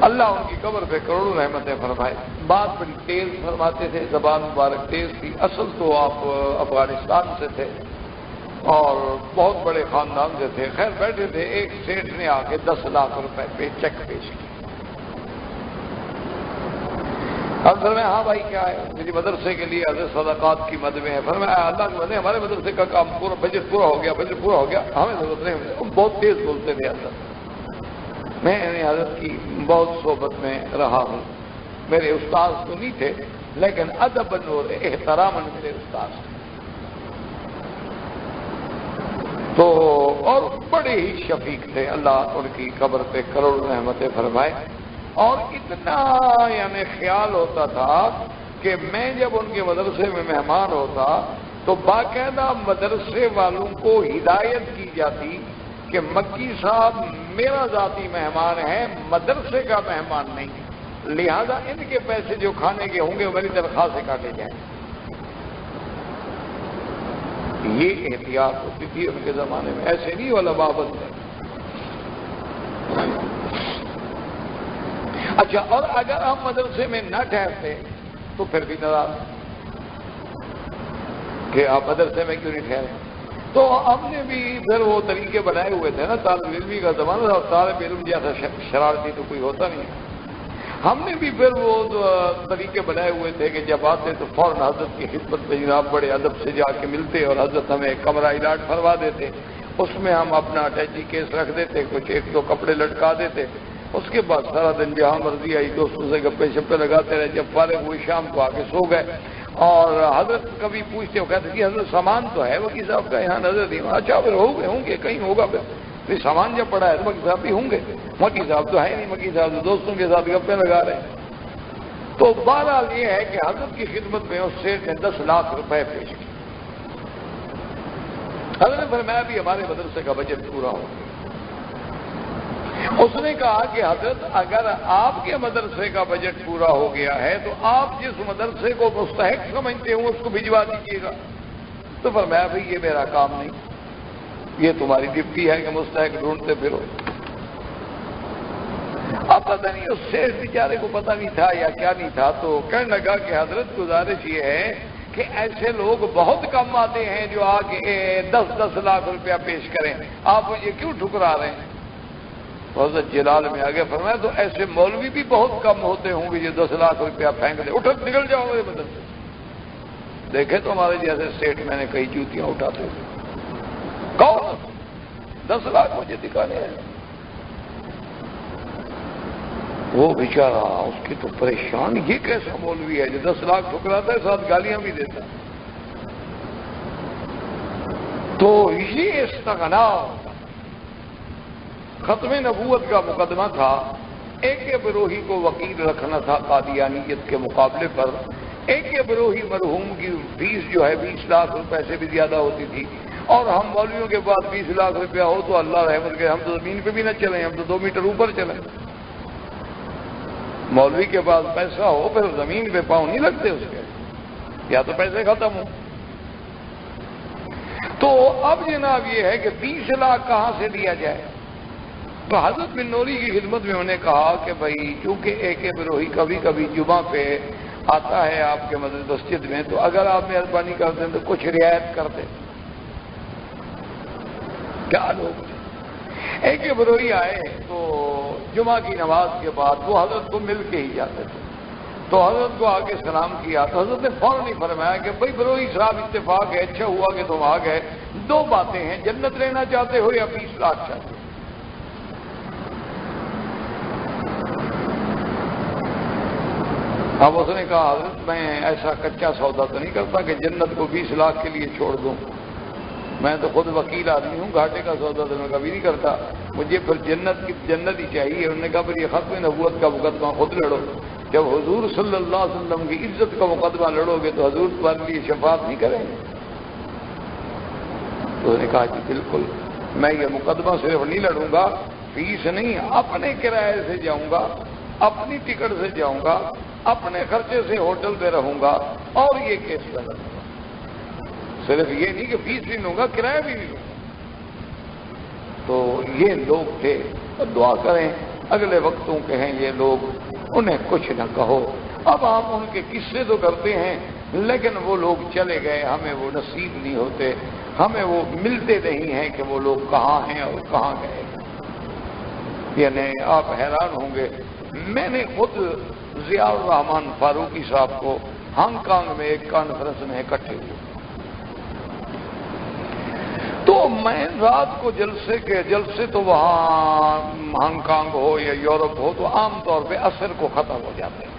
اللہ ان کی قبر پہ کروڑوں رحمتیں فرمائے۔ بات بڑی تیز فرماتے تھے، زبان مبارک تیز تھی، اصل تو آپ افغانستان سے تھے اور بہت بڑے خاندان سے تھے۔ خیر بیٹھے تھے، ایک سیٹھ نے آ کے 10 لاکھ روپے پہ چیک پیش کیا۔ ہم فرمایا ہاں بھائی کیا ہے؟ میری مدرسے کے لیے حضرت صدقات کی مد میں ہے۔ فرمایا اللہ کے بندے ہمارے مدرسے کا کام پورا بجٹ پورا ہو گیا، بجٹ پورا ہو گیا، ہمیں ضرورت نہیں ہے۔ بہت تیز بولتے تھے حضرت، میں حضرت کی بہت صحبت میں رہا ہوں، میرے استاد تو نہیں تھے لیکن ادب اور احترام میرے استاد تھے، تو اور بڑے ہی شفیق تھے، اللہ ان کی قبر پہ کروڑوں رحمتیں فرمائے۔ اور اتنا یعنی خیال ہوتا تھا کہ میں جب ان کے مدرسے میں مہمان ہوتا تو باقاعدہ مدرسے والوں کو ہدایت کی جاتی کہ مکی صاحب میرا ذاتی مہمان ہے، مدرسے کا مہمان نہیں، لہذا ان کے پیسے جو کھانے کے ہوں گے میری تنخواہ سے کاٹے جائیں۔ یہ احتیاط ہوتی تھی ان کے زمانے میں، ایسے نہیں والا بابت ہے۔ اچھا، اور اگر ہم مدرسے میں نہ ٹھہرتے تو پھر بھی ناراض کہ آپ مدرسے میں کیوں نہیں ٹھہرے؟ تو ہم نے بھی پھر وہ طریقے بنائے ہوئے تھے نا، طالب علمی کا زمانہ تھا، طالب علم جیسا شرارتی تو کوئی ہوتا نہیں ہے۔ ہم نے بھی پھر وہ طریقے بنائے ہوئے تھے کہ جب آتے تو فوراً حضرت کی خدمت میں جناب بڑے ادب سے جا کے ملتے اور حضرت ہمیں کمرہ الاٹ فرما دیتے، اس میں ہم اپنا اٹیچی کیس رکھ دیتے، کچھ 1-2 کپڑے لٹکا دیتے، اس کے بعد سارا دن جہاں مرضی آئی دوستوں سے گپے شپے لگاتے رہے، جب فارغ ہوئی شام کو آ کے سو گئے۔ اور حضرت کبھی پوچھتے ہو کہتے کہ حضرت سامان تو ہے وکیل صاحب کا یہاں نظر نہیں، اچھا پھر ہوں گے کہیں ہوگا، پھر سامان جب پڑا ہے تو وکیل صاحب بھی ہوں گے، وکیل صاحب تو ہے نہیں، وکیل صاحب تو دوستوں کے ساتھ گپے لگا رہے ہیں۔ تو بہرحال یہ ہے کہ حضرت کی خدمت میں اس سیٹھ نے 10 لاکھ روپے پیش کیے۔ حضرت نے فرمایا بھی ہمارے مدرسے کا بجٹ پورا ہو۔ اس نے کہا کہ حضرت اگر آپ کے مدرسے کا بجٹ پورا ہو گیا ہے تو آپ جس مدرسے کو مستحق سمجھتے ہو اس کو بھجوا دیجیے گا۔ تو فرمایا بھائی یہ میرا کام نہیں، یہ تمہاری ڈپٹی ہے کہ مستحق ڈھونڈتے پھرو۔ اب پتہ نہیں اس سے بیچارے کو پتہ نہیں تھا یا کیا نہیں تھا، تو کہنے لگا کہ حضرت گزارش یہ ہے کہ ایسے لوگ بہت کم آتے ہیں جو آ کے 10-10 لاکھ روپیہ پیش کریں، آپ مجھے کیوں ٹھکرا رہے ہیں؟ حضرت جلال میں آگے فرمایا تو ایسے مولوی بھی بہت کم ہوتے ہوں گے جو 10 لاکھ روپیہ پھینک دے، اٹھ نکل جاؤ میرے مدد سے۔ دیکھے تو ہمارے جیسے سیٹ میں نے کئی جوتیاں اٹھاتے تھے، کون 10 لاکھ مجھے دکھانے ہیں؟ وہ بیچارہ اس کی تو پریشان، یہ کیسا مولوی ہے جو 10 لاکھ ٹھکراتا ہے ساتھ گالیاں بھی دیتا ہے. تو یہ استغنا ختم نبوت کا مقدمہ تھا. ایک بروہی کو وکیل رکھنا تھا قادیانیت کے مقابلے پر. ایک بروہی مرحوم کی فیس جو ہے 20 لاکھ روپے سے بھی زیادہ ہوتی تھی، اور ہم مولویوں کے پاس 20 لاکھ روپیہ ہو تو اللہ رحمت کرے ہم تو زمین پہ بھی نہ چلیں، ہم تو 2 میٹر اوپر چلیں. مولوی کے پاس پیسہ ہو پھر زمین پہ پاؤں نہیں لگتے اس کے، یا تو پیسے ختم ہو. تو اب جناب یہ ہے کہ 20 لاکھ کہاں سے دیا جائے؟ تو حضرت بن نوری کی خدمت میں انہوں نے کہا کہ بھائی چونکہ ایک بروہی کبھی کبھی جمعہ پہ آتا ہے آپ کے مسجد میں، تو اگر آپ مہربانی کرتے ہیں تو کچھ رعایت کر دیں. کیا لوگ ایک بروہی آئے تو جمعہ کی نماز کے بعد وہ حضرت کو مل کے ہی جاتے تھے. تو حضرت کو آگے سلام کیا تو حضرت نے فوراً ہی فرمایا کہ بھائی بروہی صاحب اتفاق ہے، اچھا ہوا کہ تم آ گئے. 2 باتیں ہیں، جنت لینا چاہتے ہو یا 20 لاکھ چاہتے ہو؟ اب اس نے کہا حضرت میں ایسا کچا سودا تو نہیں کرتا کہ جنت کو 20 لاکھ کے لیے چھوڑ دوں. میں تو خود وکیل آدمی ہوں، گھاٹے کا سودا تو میں کبھی نہیں کرتا، مجھے پھر جنت ہی چاہیے. انہوں نے کہا پھر یہ ختم نبوت کا مقدمہ خود لڑو. جب حضور صلی اللہ علیہ وسلم کی عزت کا مقدمہ لڑو گے تو حضور تمہارے لیے شفاعت نہیں کریں گے. تو انہوں نے کہا جی بالکل، میں یہ مقدمہ صرف نہیں لڑوں گا، فیس نہیں، اپنے کرائے سے جاؤں گا، اپنی ٹکٹ سے جاؤں گا، اپنے خرچے سے ہوٹل پہ رہوں گا اور یہ کیس لڑوں گا. صرف یہ نہیں کہ فیس بھی لوں گا، کرایہ بھی لوں گا. تو یہ لوگ تھے. دعا کریں اگلے وقتوں کے ہیں یہ لوگ، انہیں کچھ نہ کہو. اب ہم ان کے قصے تو کرتے ہیں لیکن وہ لوگ چلے گئے، ہمیں وہ نصیب نہیں ہوتے، ہمیں وہ ملتے نہیں ہیں کہ وہ لوگ کہاں ہیں اور کہاں گئے. یعنی آپ حیران ہوں گے، میں نے خود ضیاء الرحمن فاروقی صاحب کو ہانگ کانگ میں ایک کانفرنس میں اکٹھے ہوئے. تو میں رات کو جلسے تو وہاں ہانگ کانگ ہو یا یورپ ہو تو عام طور پہ عصر کو ختم ہو جاتے ہیں.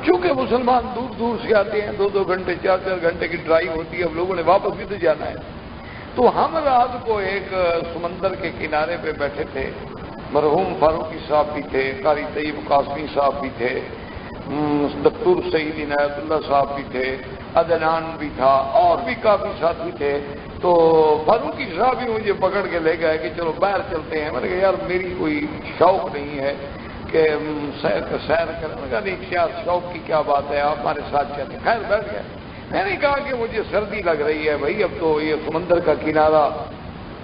چونکہ مسلمان دور دور سے آتے ہیں، 2 گھنٹے 4 گھنٹے کی ڈرائیو ہوتی ہے، اب لوگوں نے واپس بھی تو جانا ہے. تو ہم رات کو ایک سمندر کے کنارے پہ بیٹھے تھے. مرحوم فاروقی صاحب بھی تھے، قاری طیب قاسمی صاحب بھی تھے، دکتور سعید عنایت اللہ صاحب بھی تھے، عدنان بھی تھا، اور بھی کافی ساتھی تھے. تو فاروقی صاحب ہی مجھے پکڑ کے لے گئے کہ چلو باہر چلتے ہیں. میں نے کہا یار میری کوئی شوق نہیں ہے کہ سیر کرنے کا، نہیں کیا شوق کی کیا بات ہے، آپ ہمارے ساتھ چلیں. خیر بیٹھ گئے. میں نے کہا کہ مجھے سردی لگ رہی ہے بھائی، اب تو یہ سمندر کا کنارہ.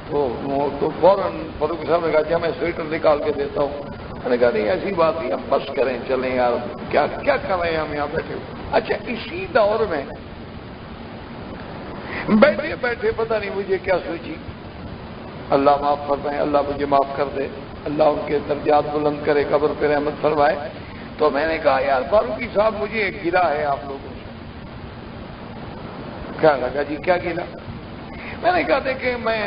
تو فوراً فاروقی صاحب نے کہا کہ میں سویٹر نکال کے دیتا ہوں. میں نے کہا نہیں ایسی بات نہیں، ہم بس کریں چلیں یار، کیا کر رہے ہیں ہم یہاں بیٹھے. اچھا اسی دور میں بیٹھے بیٹھے پتہ نہیں مجھے کیا سوچی، اللہ معاف فرمائے، اللہ مجھے معاف کر دے، اللہ ان کے درجات بلند کرے، قبر پہ رحمت فرمائے. تو میں نے کہا یار فاروقی صاحب مجھے ایک گلہ ہے آپ لوگوں سے. کیا لگا جی کیا گلہ؟ میں نے کہا دیکھیں میں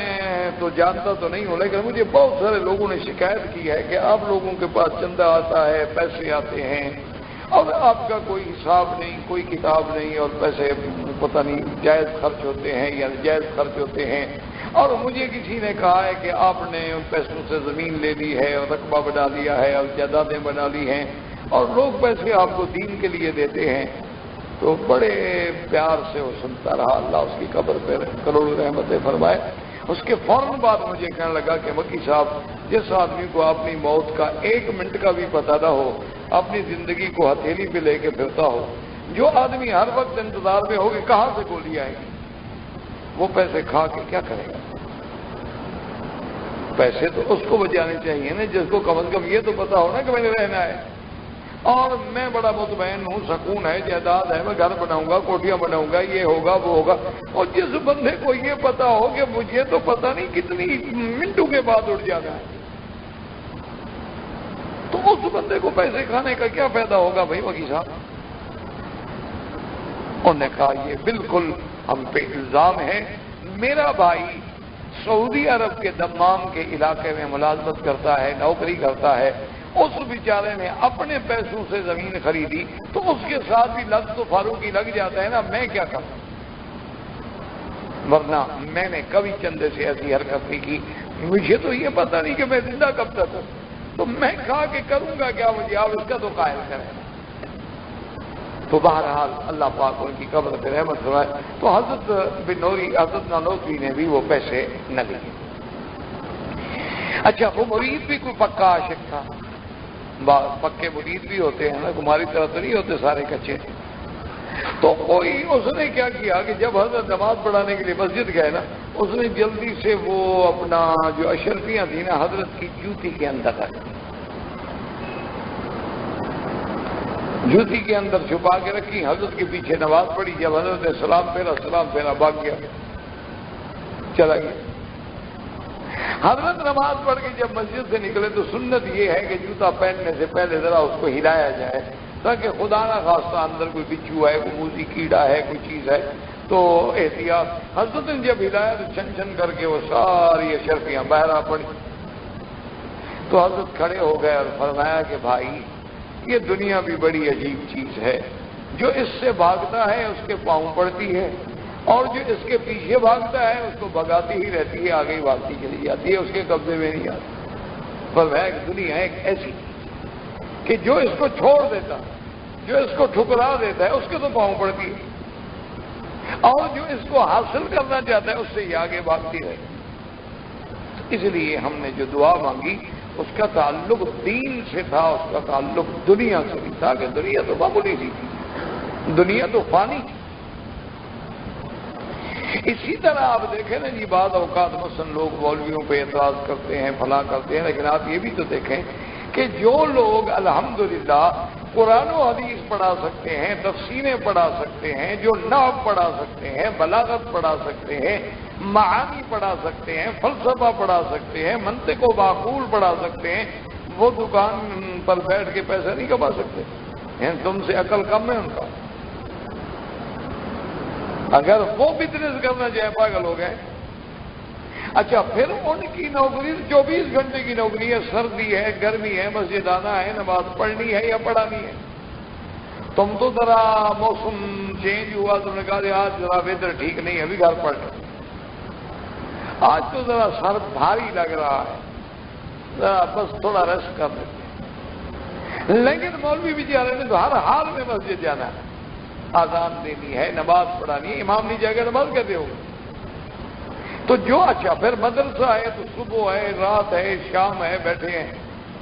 تو جانتا تو نہیں ہوں لیکن مجھے بہت سارے لوگوں نے شکایت کی ہے کہ آپ لوگوں کے پاس چندہ آتا ہے، پیسے آتے ہیں اور آپ کا کوئی حساب نہیں، کوئی کتاب نہیں، اور پیسے پتہ نہیں جائز خرچ ہوتے ہیں یا جائز خرچ ہوتے ہیں. اور مجھے کسی نے کہا ہے کہ آپ نے ان پیسوں سے زمین لے لی ہے اور رقبہ بنا لیا ہے اور جائیدادیں بنا لی ہیں اور لوگ پیسے آپ کو دین کے لیے دیتے ہیں. تو بڑے پیار سے وہ سنتا رہا، اللہ اس کی قبر پہ کروڑوں رحمتیں فرمائے. اس کے فوراً بعد مجھے کہنے لگا کہ مکی صاحب جس آدمی کو اپنی موت کا 1 منٹ کا بھی پتہ نہ ہو، اپنی زندگی کو ہتھیلی پہ لے کے پھرتا ہو، جو آدمی ہر وقت انتظار میں ہوگی کہاں سے گولی آئے گی، وہ پیسے کھا کے کیا کرے گا؟ پیسے تو اس کو بچانے چاہیے نا جس کو کم از کم یہ تو پتا ہو نا کہ میں نے رہنا ہے اور میں بڑا مطمئن ہوں، سکون ہے، جائیداد ہے، میں گھر بناؤں گا، کوٹیاں بناؤں گا، یہ ہوگا وہ ہوگا. اور جس بندے کو یہ پتا ہو کہ مجھے تو پتا نہیں کتنی منٹوں کے بعد اٹھ جانا ہے، تو اس بندے کو پیسے کھانے کا کیا فائدہ ہوگا بھائی وکی صاحب؟ انہوں نے کہا یہ بالکل ہم پہ الزام ہے. میرا بھائی سعودی عرب کے دمام کے علاقے میں ملازمت کرتا ہے، نوکری کرتا ہے، اس بیچارے نے اپنے پیسوں سے زمین خریدی تو اس کے ساتھ بھی لفظ تو فاروقی لگ جاتا ہے نا، میں کیا کروں، ورنہ میں نے کبھی چندے سے ایسی حرکت نہیں کی، مجھے تو یہ پتہ نہیں کہ میں زندہ کب تک ہوں، تو میں کھا کے کروں گا کیا، مجھے آپ اس کا تو قائل کریں۔ تو بہرحال اللہ پاک ان کی قبر پہ رحمت فرمائے۔ تو حضرت حضرت نانوتوی نے بھی وہ پیسے نہ لیے۔ اچھا، وہ مرید بھی کوئی پکا عاشق تھا، پکے مرید بھی ہوتے ہیں نا، ہماری طرح تو نہیں ہوتے سارے کچے۔ تو کوئی اس نے کیا کیا کہ جب حضرت نماز پڑھانے کے لیے مسجد گئے نا، اس نے جلدی سے وہ اپنا جو اشرفیاں تھیں نا حضرت کی جوتی کے اندر رکھ دی، جوتی کے اندر چھپا کے رکھی، حضرت کے پیچھے نماز پڑھی، جب حضرت نے سلام پھیرا بھاگ گیا، چلا گیا۔ حضرت نماز پڑھ کے جب مسجد سے نکلے تو سنت یہ ہے کہ جوتا پہننے سے پہلے ذرا اس کو ہلایا جائے تاکہ خدا نہ خواستہ اندر کوئی بچھو ہے، کوئی موذی کیڑا ہے، کوئی چیز ہے، تو احتیاط۔ حضرت نے جب ہلایا تو چھن چھن کر کے وہ ساری اشرفیاں باہر آ پڑی۔ تو حضرت کھڑے ہو گئے اور فرمایا کہ بھائی، یہ دنیا بھی بڑی عجیب چیز ہے، جو اس سے بھاگتا ہے اس کے پاؤں پڑتی ہے، اور جو اس کے پیچھے بھاگتا ہے اس کو بھگاتی ہی رہتی ہے، آگے ہی بھاگتی چلی جاتی ہے، اس کے قبضے میں نہیں آتی۔ فرمایا کہ دنیا ایک ایسی کہ جو اس کو چھوڑ دیتا، جو اس کو ٹھکرا دیتا ہے، اس کے تو پاؤں پڑتی ہے، اور جو اس کو حاصل کرنا چاہتا ہے اس سے یہ آگے بھاگتی رہے۔ اس لیے ہم نے جو دعا مانگی اس کا تعلق دین سے تھا، اس کا تعلق دنیا سے نہیں تھا، کہ دنیا تو معمولی سی تھی، دنیا تو فانی تھی۔ اسی طرح آپ دیکھیں نا جی، بعض اوقات مثلا لوگ مولویوں پہ اعتراض کرتے ہیں، فلاں کرتے ہیں، لیکن آپ یہ بھی تو دیکھیں کہ جو لوگ الحمدللہ قرآن و حدیث پڑھا سکتے ہیں، تفسیریں پڑھا سکتے ہیں، جو نحو پڑھا سکتے ہیں، بلاغت پڑھا سکتے ہیں، معانی پڑھا سکتے ہیں، فلسفہ پڑھا سکتے ہیں، منطق و معقول پڑھا سکتے ہیں، وہ دکان پر بیٹھ کے پیسہ نہیں کما سکتے ہیں؟ تم سے عقل کم ہے ان کا؟ اگر وہ بزنس کرنا چاہے پاگل ہو گئے۔ اچھا، پھر ان کی نوکری 24 گھنٹے کی نوکری ہے، سردی ہے، گرمی ہے، مسجد آنا ہے، نماز پڑھنی ہے یا پڑھانی ہے۔ تم تو ذرا موسم چینج ہوا، تم نے کہا آج ذرا ویدر ٹھیک نہیں ہے، ابھی گھر پڑھ لو، آج تو ذرا سر بھاری لگ رہا ہے، ذرا بس تھوڑا ریسٹ کر لیتے۔ لیکن مولوی بیچارے نے تو ہر حال میں مسجد جانا ہے، آذان دینی ہے، نماز پڑھانی ہے، امام نہیں جائے گا نماز کہتے ہو۔ تو جو اچھا پھر مدرسہ ہے تو صبح ہے، رات ہے، شام ہے، بیٹھے ہیں،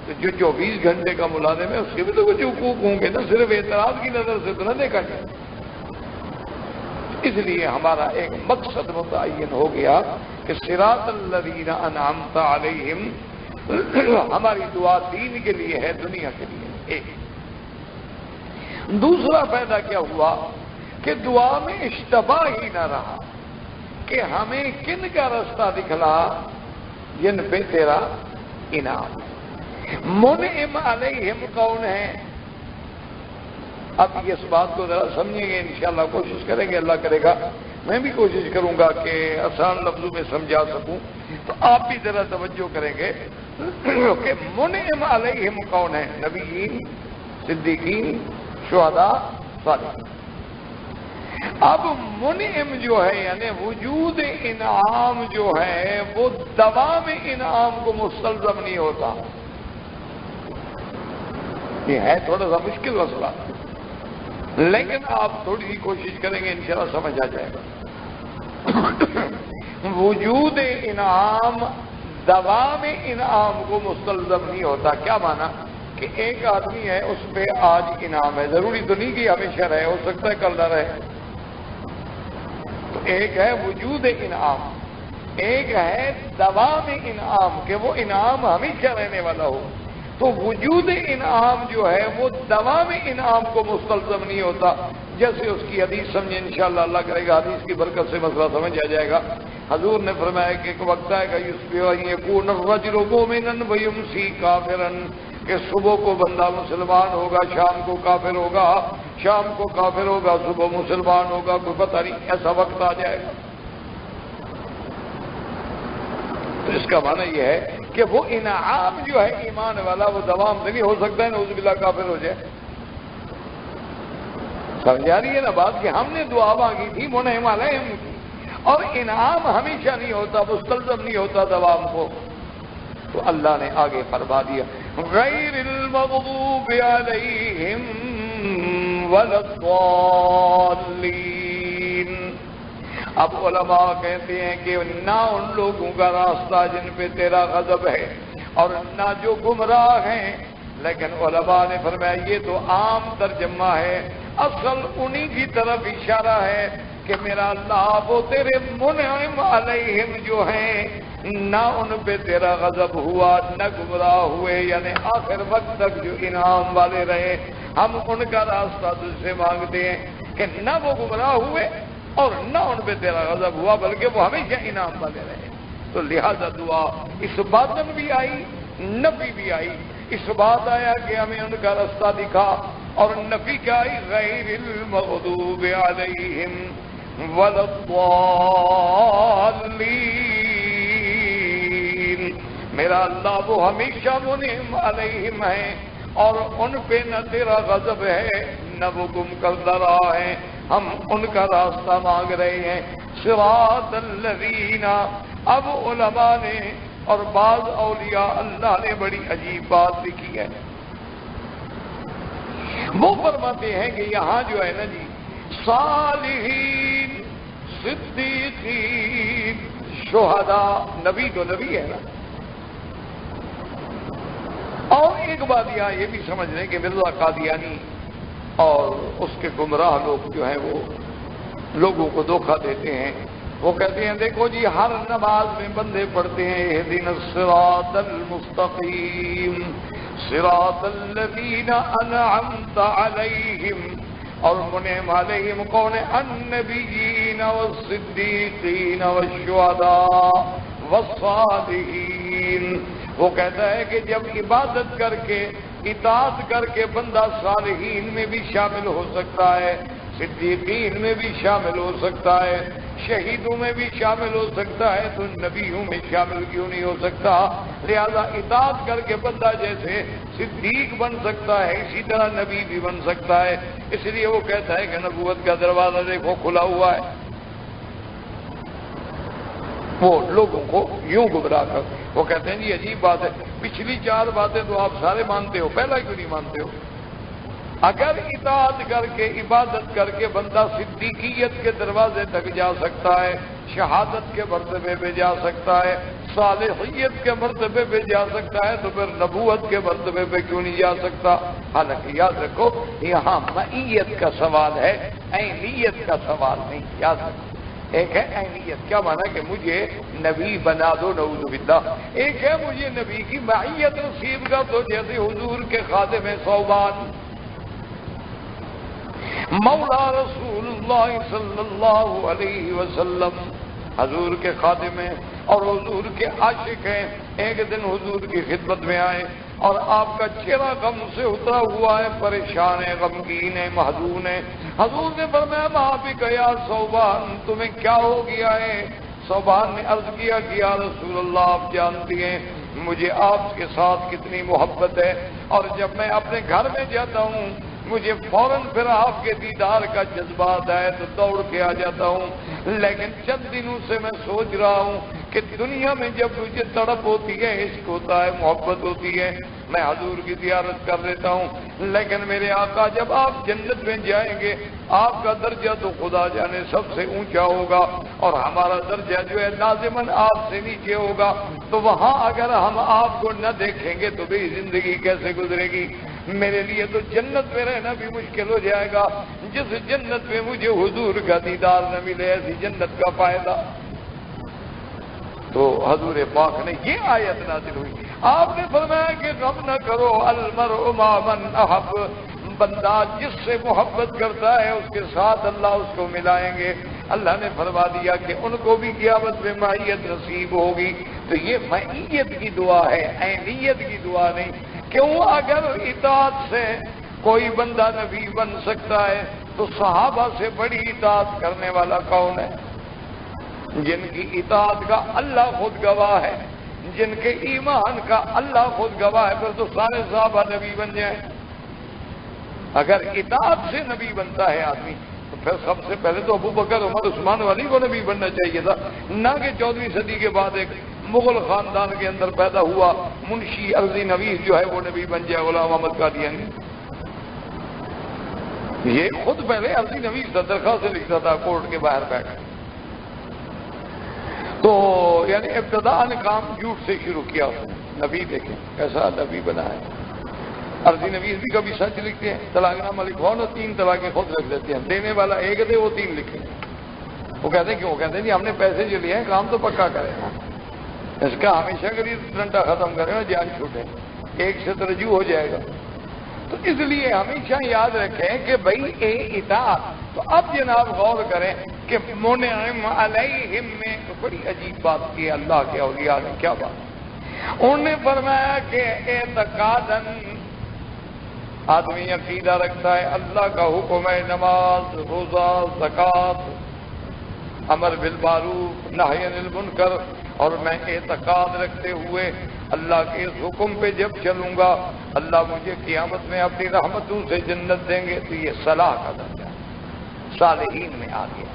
تو جو 24 گھنٹے کا ملازم ہے اس کے بھی تو کچھ حقوق ہوں گے نا، صرف اعتراض کی نظر سے تو نہ دیکھا جائے۔ اس لیے ہمارا ایک مقصد متعین ہو گیا کہ صراط الذین انعمت علیہم، ہماری دعا دین کے لیے ہے، دنیا کے لیے ایک۔ دوسرا فائدہ کیا ہوا کہ دعا میں اشتباہ ہی نہ رہا کہ ہمیں کن کا رستہ دکھلا جن پہ تیرا انعام۔ منعم علیہم کون ہے؟ اب اس بات کو ذرا سمجھیں گے، انشاءاللہ کوشش کریں گے، اللہ کرے گا میں بھی کوشش کروں گا کہ آسان لفظوں میں سمجھا سکوں، تو آپ بھی ذرا توجہ کریں گے کہ منعم علیہم کون ہے؟ نبیین، صدیقین، شہداء، صالحین۔ اب منعم جو ہے یعنی وجود انعام جو ہے وہ دوام انعام کو مستلزم نہیں ہوتا، یہ ہے تھوڑا سا مشکل مسئلہ، لیکن آپ تھوڑی سی کوشش کریں گے انشاءاللہ سمجھ آ جائے گا۔ وجود انعام دوام انعام کو مستلزم نہیں ہوتا۔ کیا مانا کہ ایک آدمی ہے، اس پہ آج انعام ہے، ضروری تو نہیں کہ ہمیشہ رہے، ہو سکتا ہے کل نہ رہے۔ تو ایک ہے وجود انعام، ایک ہے دوام انعام کہ وہ انعام ہمیشہ رہنے والا ہو۔ تو وجود انعام جو ہے وہ دوام انعام کو مستلزم نہیں ہوتا، جیسے اس کی حدیث سمجھے انشاءاللہ اللہ کرے گا، حدیث کی برکت سے مسئلہ سمجھ آ جائے گا۔ حضور نے فرمایا کہ ایک وقت آئے گا یکون الرجل مؤمنا ویمسی کافرا، کہ صبح کو بندہ مسلمان ہوگا، شام کو کافر ہوگا، شام کو کافر ہوگا، صبح مسلمان ہوگا، کوئی پتہ نہیں ایسا وقت آ جائے گا۔ تو اس کا معنی یہ ہے کہ وہ انعام جو ہے ایمان والا وہ دوام سے نہیں ہو سکتا ہے، نعوذ باللہ کافر ہو جائے۔ سمجھا رہی ہے نا بات کہ ہم نے دعا مانگی تھی منعم علیہم کی، اور انعام ہمیشہ نہیں ہوتا، مستلزم نہیں ہوتا دوام کو، تو اللہ نے آگے فرما دیا غیر المغضوب علیہم ولا الضالین۔ اب علماء کہتے ہیں کہ نہ ان لوگوں کا راستہ جن پہ تیرا غضب ہے اور نہ جو گمراہ ہیں، لیکن علماء نے فرمایا یہ تو عام ترجمہ ہے، اصل انہی کی طرف اشارہ ہے کہ میرا اللہ وہ تیرے منعم علیہم جو ہیں نہ ان پہ تیرا غضب ہوا نہ گمراہ ہوئے، یعنی آخر وقت تک جو انعام والے رہے، ہم ان کا راستہ تجھ سے مانگتے ہیں کہ نہ وہ گمراہ ہوئے اور نہ ان پہ تیرا غضب ہوا، بلکہ وہ ہمیشہ انعام والے رہے۔ تو لہذا دعا اس باتن بھی آئی، نفی بھی آئی۔ اس بات آیا کہ ہمیں ان کا راستہ دکھا، اور نفی کیا آئی غیر المغضوب علیہم ولا الضالین۔ میرا اللہ وہ ہمیشہ منعم علیہم ہے اور ان پہ نہ تیرا غضب ہے نہ وہ گم کرتا رہا ہے، ہم ان کا راستہ مانگ رہے ہیں۔ صراط الذین، اب علماء نے اور بعض اولیاء اللہ نے بڑی عجیب بات لکھی ہے، وہ فرماتے ہیں کہ یہاں جو ہے نا جی صالحین، صدیقین، شہداء، نبی تو نبی ہے نا۔ اور ایک بات یہاں یہ بھی سمجھ لیں کہ مرزا قادیانی اور اس کے گمراہ لوگ جو ہیں وہ لوگوں کو دھوکہ دیتے ہیں۔ وہ کہتے ہیں دیکھو جی ہر نماز میں بندے پڑھتے ہیں اہدنا الصراط المستقیم صراط الذین انعمت علیہم، اور منعم علیہم کون ہے؟ النبیین والصدیقین والشہداء والصالحین۔ وہ کہتا ہے کہ جب عبادت کر کے اطاعت کر کے بندہ صالحین میں بھی شامل ہو سکتا ہے، صدیقین میں بھی شامل ہو سکتا ہے، شہیدوں میں بھی شامل ہو سکتا ہے، تو نبیوں میں شامل کیوں نہیں ہو سکتا؟ لہذا اطاعت کر کے بندہ جیسے صدیق بن سکتا ہے اسی طرح نبی بھی بن سکتا ہے۔ اس لیے وہ کہتا ہے کہ نبوت کا دروازہ دیکھو کھلا ہوا ہے۔ وہ لوگوں کو یوں گمراہ کر، وہ کہتے ہیں جی عجیب بات ہے، پچھلی 4 باتیں تو آپ سارے مانتے ہو، پہلا کیوں نہیں مانتے ہو؟ اگر اطاعت کر کے عبادت کر کے بندہ صدیقیت کے دروازے تک جا سکتا ہے، شہادت کے مرتبے پہ جا سکتا ہے، صالحیت کے مرتبے پہ جا سکتا ہے، تو پھر نبوت کے مرتبے پہ کیوں نہیں جا سکتا؟ حالانکہ یاد رکھو یہاں معیت کا سوال ہے، عینیت کا سوال نہیں، یاد رکھو۔ ایک ہے عینیت، کیا مانا کہ مجھے نبی بنا دو نعوذ باللہ، ایک ہے مجھے نبی کی معیت نصیب کر دو، جیسے حضور کے خادم صوبان مولا رسول اللہ صلی اللہ علیہ وسلم، حضور کے خادم ہیں اور حضور کے عاشق ہیں۔ ایک دن حضور کی خدمت میں آئے اور آپ کا چہرہ غم سے اترا ہوا ہے، پریشان ہے، غمگین ہے، محزون ہے۔ حضور نے فرمایا معافک یا صوبان، تمہیں کیا ہو گیا ہے؟ صوبان نے عرض کیا کہ یا رسول اللہ آپ جانتی ہیں مجھے آپ کے ساتھ کتنی محبت ہے، اور جب میں اپنے گھر میں جاتا ہوں مجھے فوراً پھر آپ کے دیدار کا جذبہ آتا ہے تو دوڑ کے آ جاتا ہوں، لیکن چند دنوں سے میں سوچ رہا ہوں کہ دنیا میں جب مجھے تڑپ ہوتی ہے، عشق ہوتا ہے، محبت ہوتی ہے، میں حضور کی زیارت کر لیتا ہوں، لیکن میرے آقا جب آپ جنت میں جائیں گے آپ کا درجہ تو خدا جانے سب سے اونچا ہوگا اور ہمارا درجہ جو ہے لازماً آپ سے نیچے ہوگا، تو وہاں اگر ہم آپ کو نہ دیکھیں گے تو بھی زندگی کیسے گزرے گی؟ میرے لیے تو جنت میں رہنا بھی مشکل ہو جائے گا، جس جنت میں مجھے حضور کا دیدار نہ ملے، ایسی جنت کا فائدہ۔ تو حضور پاک نے یہ آیت نازل ہوئی، آپ نے فرمایا کہ غم نہ کرو، المرء مع من احب، بندہ جس سے محبت کرتا ہے اس کے ساتھ اللہ اس کو ملائیں گے۔ اللہ نے فرما دیا کہ ان کو بھی قیامت میں معیت نصیب ہوگی۔ تو یہ معیت کی دعا ہے، عینیت کی دعا نہیں۔ کیوں؟ اگر اطاعت سے کوئی بندہ نبی بن سکتا ہے تو صحابہ سے بڑی اطاعت کرنے والا کون ہے؟ جن کی اطاعت کا اللہ خود گواہ ہے، جن کے ایمان کا اللہ خود گواہ ہے، پھر تو سارے صحابہ نبی بن جائیں۔ اگر اطاعت سے نبی بنتا ہے آدمی تو پھر سب سے پہلے تو ابو بکر عمر عثمان والی کو نبی بننا چاہیے تھا، نہ کہ 14ویں صدی کے بعد ایک مغل خاندان کے اندر پیدا ہوا منشی ارضی نویس جو ہے وہ نبی بن جائے، غلام احمد قادیانی۔ یہ خود پہلے ارضی نویس تھا، درخواست سے لکھتا تھا کورٹ کے باہر بیٹھ۔ تو یعنی ابتداء کام جھوٹ سے شروع کیا اس نے۔ نبی دیکھیں کیسا نبی بنا ہے۔ ارضی نویس بھی کبھی سچ لکھتے ہیں، طلاق نامہ لکھواؤ نا 3 طلاقیں خود رکھ دیتے ہیں، دینے والا ایک دے وہ 3 لکھیں۔ وہ کہتے ہیں کیوں؟ کہتے ہیں جی ہم نے پیسے جو لیے ہیں کام تو پکا کرے نا، اس کا ہمیشہ کے لیے ٹنٹا ختم کرے نا، جان چھوٹے ایک سے تو رجوع ہو جائے گا۔ تو اس لیے ہمیشہ یاد رکھیں کہ بھائی اے اطاعت۔ تو اب جناب غور کریں کہ منعم علیہم میں بڑی عجیب بات کی اللہ کے اولیاء نے، کیا بات؟ انہوں نے فرمایا کہ اعتقاداً آدمی عقیدہ رکھتا ہے اللہ کا حکم ہے نماز، روزہ، زکوٰۃ، امر بالمعروف نہی عن المنکر، اور میں اعتقاد رکھتے ہوئے اللہ کے اس حکم پہ جب چلوں گا اللہ مجھے قیامت میں اپنی رحمتوں سے جنت دیں گے۔ تو یہ صلاح کا درجہ ہے، صالحین میں آ گیا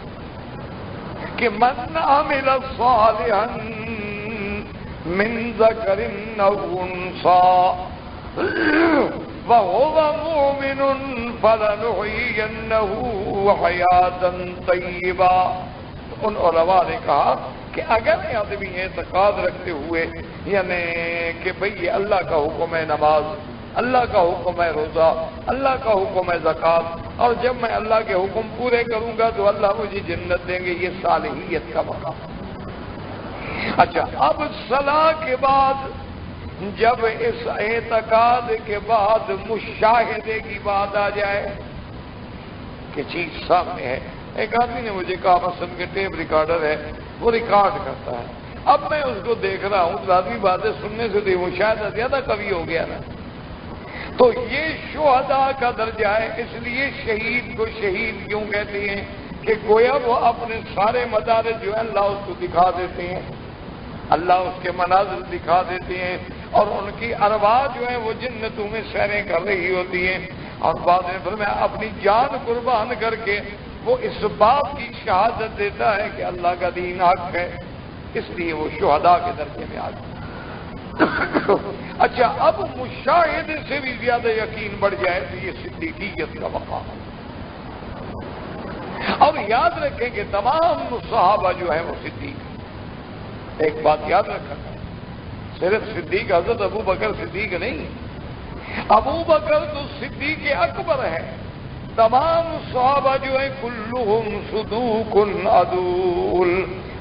کہ من عمل صالحا من ذکر او انثى وهو مؤمن فلنحيينه حياة طیبہ۔ ان علماء نے کہا کہ اگر آدمی اعتقاد رکھتے ہوئے یعنی کہ بھئی یہ اللہ کا حکم ہے نماز، اللہ کا حکم ہے روزہ، اللہ کا حکم ہے زکوٰۃ، اور جب میں اللہ کے حکم پورے کروں گا تو اللہ مجھے جنت دیں گے، یہ صالحیت کا مقام۔ اچھا، اب صلاح کے بعد جب اس اعتقاد کے بعد مشاہدے کی بات آ جائے کہ چیز سامنے ہے۔ ایک آدمی نے مجھے کہا مثلا کہ ٹیپ ریکارڈر ہے، وہ ریکارڈ کرتا ہے، اب میں اس کو دیکھ رہا ہوں، لازمی باتیں سننے سے تو مشاہدہ زیادہ قوی ہو گیا نا۔ تو یہ شہداء کا درجہ ہے، اس لیے شہید کو شہید کیوں کہتے ہیں کہ گویا وہ اپنے سارے مدارج جو ہے اللہ اس کو دکھا دیتے ہیں، اللہ اس کے مناظر دکھا دیتے ہیں، اور ان کی ارواح جو ہے وہ جنتوں میں سیریں کر رہی ہوتی ہیں، اور بعد میں اپنی جان قربان کر کے وہ اس بات کی شہادت دیتا ہے کہ اللہ کا دین حق ہے، اس لیے وہ شہداء کے درجے میں آ گئے۔ اچھا، اب مشاہدے سے بھی زیادہ یقین بڑھ جائے تو یہ صدیقیت کا مقام ہے۔ اب یاد رکھیں کہ تمام صحابہ جو ہیں وہ صدیق ہیں۔ ایک بات یاد رکھنا، صرف صدیق حضرت ابو بکر صدیق نہیں، ابو بکر تو صدیق اکبر ہے۔ تمام صحابہ جو ہیں کلہم صدوق عدول،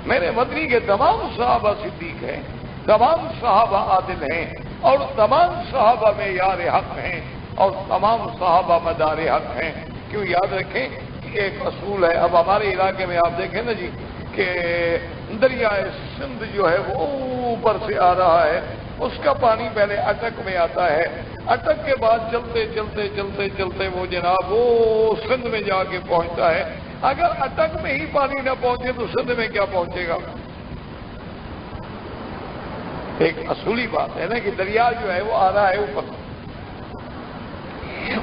میرے مدنی کے تمام صحابہ صدیق ہیں، تمام صحابہ عادل ہیں، اور تمام صحابہ معیار حق ہیں، اور تمام صحابہ مدار حق ہیں۔ کیوں؟ یاد رکھیں کہ ایک اصول ہے، اب ہمارے علاقے میں آپ دیکھیں نا جی کہ دریائے سندھ جو ہے وہ اوپر سے آ رہا ہے، اس کا پانی پہلے اٹک میں آتا ہے، اٹک کے بعد چلتے چلتے چلتے چلتے وہ جناب وہ سندھ میں جا کے پہنچتا ہے۔ اگر اٹک میں ہی پانی نہ پہنچے تو سندھ میں کیا پہنچے گا؟ ایک اصولی بات ہے نا کہ دریا جو ہے وہ آ رہا ہے اوپر،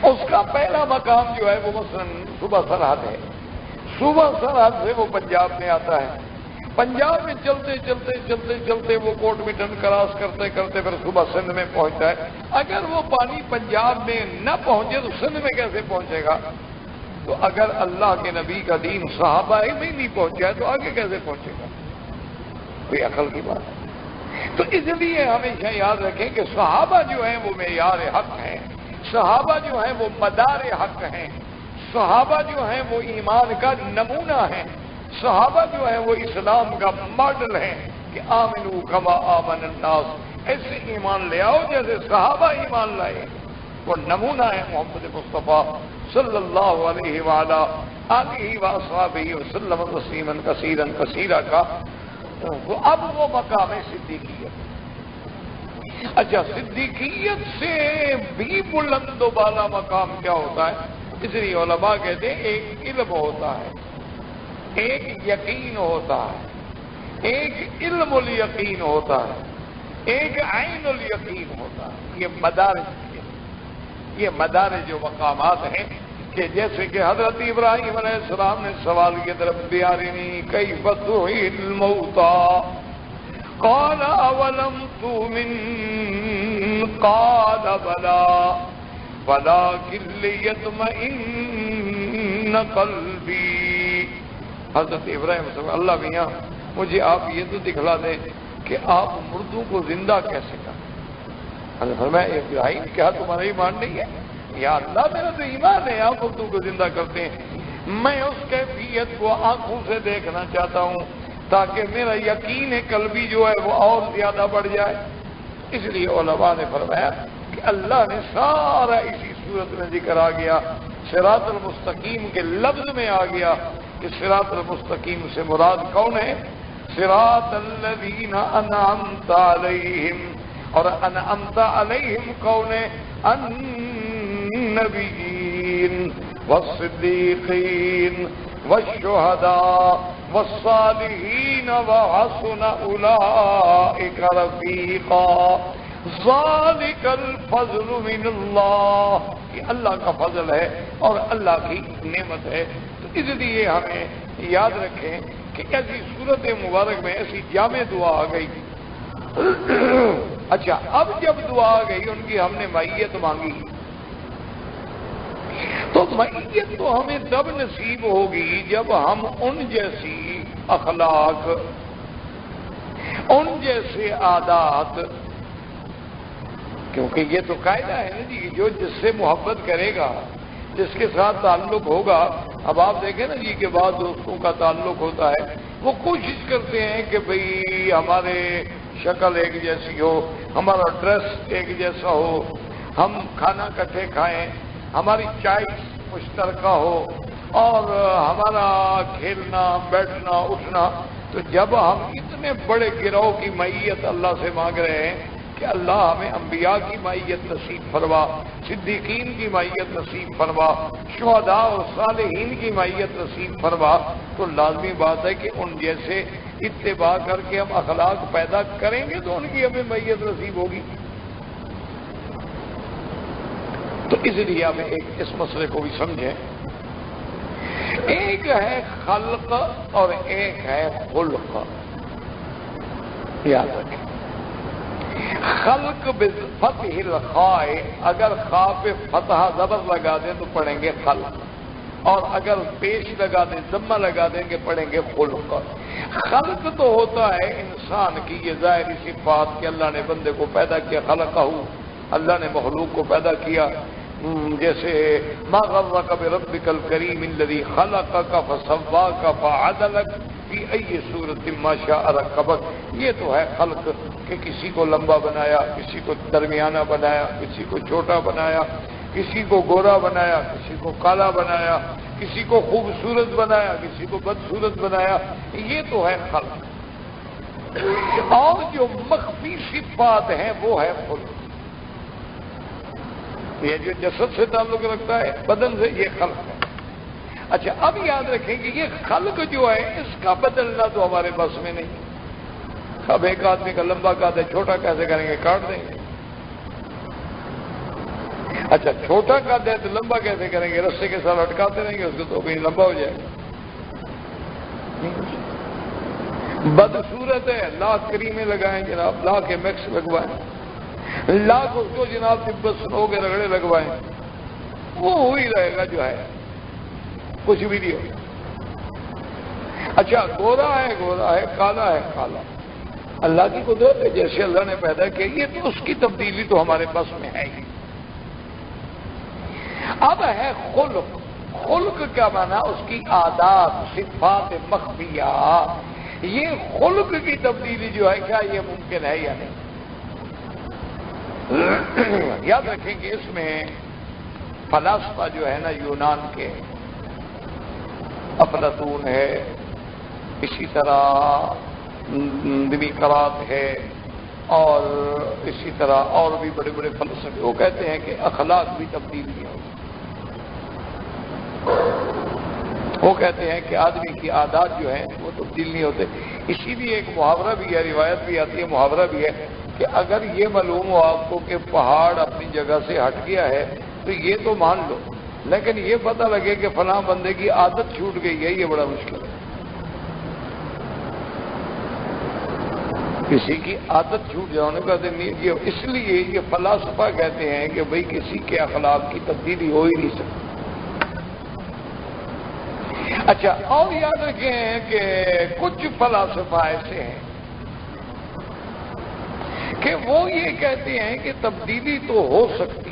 اس کا پہلا مقام جو ہے وہ مثلا صوبہ سرحد ہے، صوبہ سرحد سے وہ پنجاب میں آتا ہے، پنجاب میں چلتے چلتے چلتے چلتے وہ کوٹ مٹن کراس کرتے کرتے پھر صوبہ سندھ میں پہنچتا ہے۔ اگر وہ پانی پنجاب میں نہ پہنچے تو سندھ میں کیسے پہنچے گا؟ تو اگر اللہ کے نبی کا دین صحابہ ہی میں نہیں پہنچا ہے تو آگے کیسے پہنچے گا؟ کوئی عقل کی بات ہے۔ تو اس لیے ہمیشہ یاد رکھیں کہ صحابہ جو ہیں وہ معیار حق ہیں، صحابہ جو ہیں وہ مدار حق ہیں، صحابہ جو ہیں وہ ایمان کا نمونہ ہیں، صحابہ جو ہیں وہ اسلام کا ماڈل ہیں کہ آمنو کما آمن الناس، ایسے ایمان لے آؤ جیسے صحابہ ایمان لائے۔ وہ نمونہ ہے محمد مصطفیٰ صلی اللہ علیہ وآلہ آلہ وصحبہ وسلم تسلیما کثیرا کثیرا کا۔ اب وہ مقام ہے صدیقیت۔ اچھا، صدیقیت سے بھی بلند و بالا مقام کیا ہوتا ہے؟ اس لیے علماء کہتے ہیں ایک علم ہوتا ہے، ایک یقین ہوتا ہے، ایک علم الیقین ہوتا ہے۔ ایک عین الیقین ہوتا ہے. یہ مدارج جو مقامات ہیں کہ جیسے کہ حضرت ابراہیم علیہ السلام نے سوال کیا رب ارنی کیف تحیی الموتى قال اولم تؤمن قال بلى ولكن ليطمئن قلبي. حضرت ابراہیم صلی اللہ میاں مجھے آپ یہ تو دکھلا دیں کہ آپ مردوں کو زندہ کیسے کریں. حضرت فرمایا ابراہیم کیا تمہارا ایمان نہیں ہے؟ یا اللہ میرا تو ایمان ہے آپ مردوں کو زندہ کرتے ہیں. میں اس کیفیت کو آنکھوں سے دیکھنا چاہتا ہوں تاکہ میرا یقین قلبی جو ہے وہ اور زیادہ بڑھ جائے. اس لیے علماء نے فرمایا کہ اللہ نے سارا اسی صورت میں ذکر آ گیا. صراط المستقیم کے لفظ میں آ گیا کہ صراط المستقیم سے مراد کون ہے؟ صراط الذین انعمت علیہم. اور انعمت علیہم کون ہے؟ النبیین والصدیقین والشہداء والصالحین وحسن اولئک رفیقا ذالک الفضل من اللہ. یہ اللہ کا فضل ہے اور اللہ کی نعمت ہے. تو اس لیے ہمیں یاد رکھیں کہ ایسی صورت مبارک میں ایسی جامع دعا آ گئی. اچھا اب جب دعا آ گئی ان کی ہم نے معیت مانگی تو معیت تو ہمیں تب نصیب ہوگی جب ہم ان جیسی اخلاق ان جیسے عادات، کیونکہ یہ تو قاعدہ ہے نا جی جو جس سے محبت کرے گا جس کے ساتھ تعلق ہوگا. اب آپ دیکھیں نا جی کہ بعض دوستوں کا تعلق ہوتا ہے وہ کوشش کرتے ہیں کہ بھئی ہمارے شکل ایک جیسی ہو، ہمارا ڈریس ایک جیسا ہو، ہم کھانا اکٹھے کھائیں، ہماری چائس مشترکہ ہو اور ہمارا کھیلنا بیٹھنا اٹھنا. تو جب ہم اتنے بڑے گروہ کی معیت اللہ سے مانگ رہے ہیں کہ اللہ ہمیں انبیاء کی معیت نصیب فرما، صدیقین کی معیت نصیب فرما، شہداء اور صالحین کی معیت نصیب فرما، تو لازمی بات ہے کہ ان جیسے اتباع کر کے ہم اخلاق پیدا کریں گے تو ان کی ہمیں معیت نصیب ہوگی. تو اس لیے ہمیں اس مسئلے کو بھی سمجھیں. ایک ہے خلق اور ایک ہے خلق. یاد رکھیں خلق بفتح الخاء، اگر خاء پہ فتح زبر لگا دیں تو پڑھیں گے خلق، اور اگر پیش لگا دیں ضمہ لگا دیں گے پڑھیں گے خلق. خلق تو ہوتا ہے انسان کی یہ ظاہری صفات کہ اللہ نے بندے کو پیدا کیا، خلقہ، اللہ نے مخلوق کو پیدا کیا. جیسے ما غرک بربک الکریم الذی خلقک فسواک فعدلک فی ای صورت ما شاء رکبک. یہ تو ہے خلق کہ کسی کو لمبا بنایا، کسی کو درمیانہ بنایا، کسی کو چھوٹا بنایا، کسی کو گورا بنایا، کسی کو کالا بنایا، کسی کو خوبصورت بنایا، کسی کو بدصورت بنایا. یہ تو ہے خلق. اور جو مخفی صفات ہیں وہ ہے خلق. یہ جو جسد سے تعلق رکھتا ہے بدن سے، یہ خلق ہے. اچھا اب یاد رکھیں کہ یہ خلق جو ہے اس کا بدلنا تو ہمارے بس میں نہیں. اب ایک آدمی کا لمبا قد ہے، چھوٹا کیسے کریں گے؟ کاٹ دیں گے. اچھا چھوٹا قد ہے تو لمبا کیسے کریں گے؟ رسے کے ساتھ اٹکاتے رہیں گے اس کو تو کہیں لمبا ہو جائے گا. بدصورت ہے، لاکھ کریمیں لگائیں جناب، لاکھ میکس لگوائیں، لاکھ اس کو جناب تبت سنو کے رگڑے لگوائیں، وہ وہی رہے گا جو ہے، کچھ بھی نہیں ہوگا. اچھا گورا ہے گورا ہے، کالا ہے کالا. اللہ کی قدرت ہے، جیسے اللہ نے پیدا کیا یہ تو اس کی تبدیلی تو ہمارے پاس میں ہے ہی. اب ہے خلق. خلق کیا معنی؟ اس کی عادات صفات مخفیہ. یہ خلق کی تبدیلی جو ہے کیا یہ ممکن ہے یا نہیں؟ یاد رکھیں کہ اس میں فلاسفہ جو ہے نا یونان کے، افلاطون ہے، اسی طرح دیمیقراط ہے، اور اسی طرح اور بھی بڑے بڑے فلسفے، وہ کہتے ہیں کہ اخلاق بھی تبدیل نہیں ہوتی. وہ کہتے ہیں کہ آدمی کی عادات جو ہیں وہ تبدیل نہیں ہوتے. اسی لیے ایک محاورہ بھی ہے، روایت بھی آتی ہے، محاورہ بھی ہے کہ اگر یہ معلوم ہو آپ کو کہ پہاڑ اپنی جگہ سے ہٹ گیا ہے تو یہ تو مان لو، لیکن یہ پتہ لگے کہ فلاں بندے کی عادت چھوٹ گئی ہے، یہ بڑا مشکل ہے۔ کسی کی عادت چھوٹ جانے کا دن نہیں، اس لیے یہ فلاسفہ کہتے ہیں کہ بھئی کسی کے اخلاق کی تبدیلی ہو ہی نہیں سکتی۔ اچھا، اور یاد رکھیں کہ کچھ فلاسفہ ایسے ہیں کہ وہ یہ کہتے ہیں کہ تبدیلی تو ہو سکتی،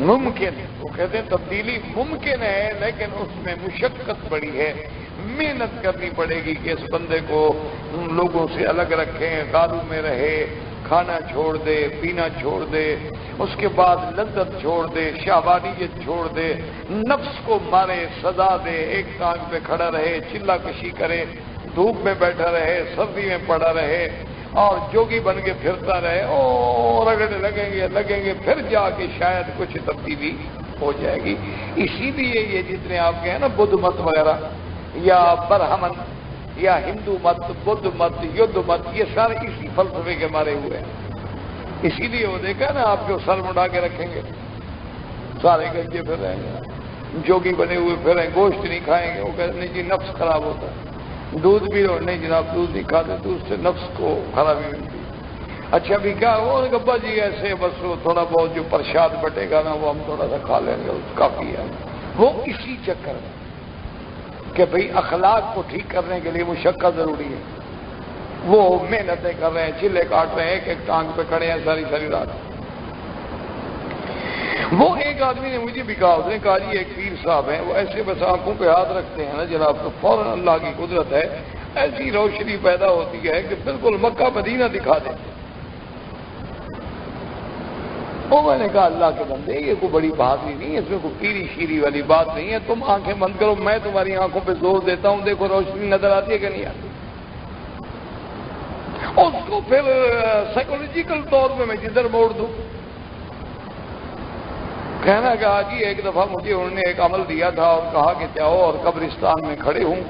ممکن ہے، وہ کہتے ہیں تبدیلی ممکن ہے لیکن اس میں مشقت بڑی ہے، محنت کرنی پڑے گی کہ اس بندے کو لوگوں سے الگ رکھیں، غاروں میں رہے، کھانا چھوڑ دے، پینا چھوڑ دے، اس کے بعد لذت چھوڑ دے، شہوانیت چھوڑ دے، نفس کو مارے، سزا دے، ایک ٹانگ پہ کھڑا رہے، چلا کشی کرے، دھوپ میں بیٹھا رہے، سردی میں پڑا رہے اور جوگی بن کے پھرتا رہے، اور رگڑنے لگیں گے پھر جا کے شاید کچھ تبدیلی ہو جائے گی۔ اسی لیے یہ جتنے آپ کے ہیں نا بدھ مت وغیرہ یا برہمن یا ہندو مت، بدھ مت، یدھ مت، یہ سارے اسی فلسفے کے مارے ہوئے ہیں۔ اسی لیے وہ دیکھا نا آپ کو سر مڈا کے رکھیں گے، سارے گنجے پھر رہیں گے، جوگی بنے ہوئے پھر رہیں، گوشت نہیں کھائیں گے، وہ کہتے ہیں جی نفس خراب ہوتا ہے، دودھ بھی ہو، نہیں جناب دودھ نہیں کھاتے، دودھ سے نفس کو خرابی ملتی ہے۔ اچھا بھی کیا ہو ابا جی ایسے بس وہ تھوڑا بہت جو پرشاد بٹے گا نا وہ ہم تھوڑا سا کھا لیں گے، کافی ہے۔ وہ اسی چکر میں کہ بھئی اخلاق کو ٹھیک کرنے کے لیے مشقت ضروری ہے، وہ محنتیں کر رہے ہیں، چلے کاٹ رہے ہیں، ایک ایک ٹانگ پہ کھڑے ہیں ساری ساری رات۔ وہ ایک آدمی نے مجھے بھی کہا، اس نے کہا جی ایک پیر صاحب ہیں، وہ ایسے بس آنکھوں پہ ہاتھ رکھتے ہیں نا جناب تو فوراً اللہ کی قدرت ہے، ایسی روشنی پیدا ہوتی ہے کہ بالکل مکہ مدینہ دکھا دیتے۔ وہ میں نے کہا اللہ کے بندے یہ کوئی بڑی بہادری نہیں ہے، اس میں کوئی پیری شیری والی بات نہیں ہے، تم آنکھیں بند کرو، میں تمہاری آنکھوں پہ زور دیتا ہوں، دیکھو روشنی نظر آتی ہے کہ نہیں آتی۔ اس کو پھر سائیکولوجیکل طور پہ میں جدھر موڑ دوں، کہنا کہا جی ایک دفعہ مجھے انہوں نے ایک عمل دیا تھا اور کہا کہ جاؤ اور قبرستان میں کھڑے ہوں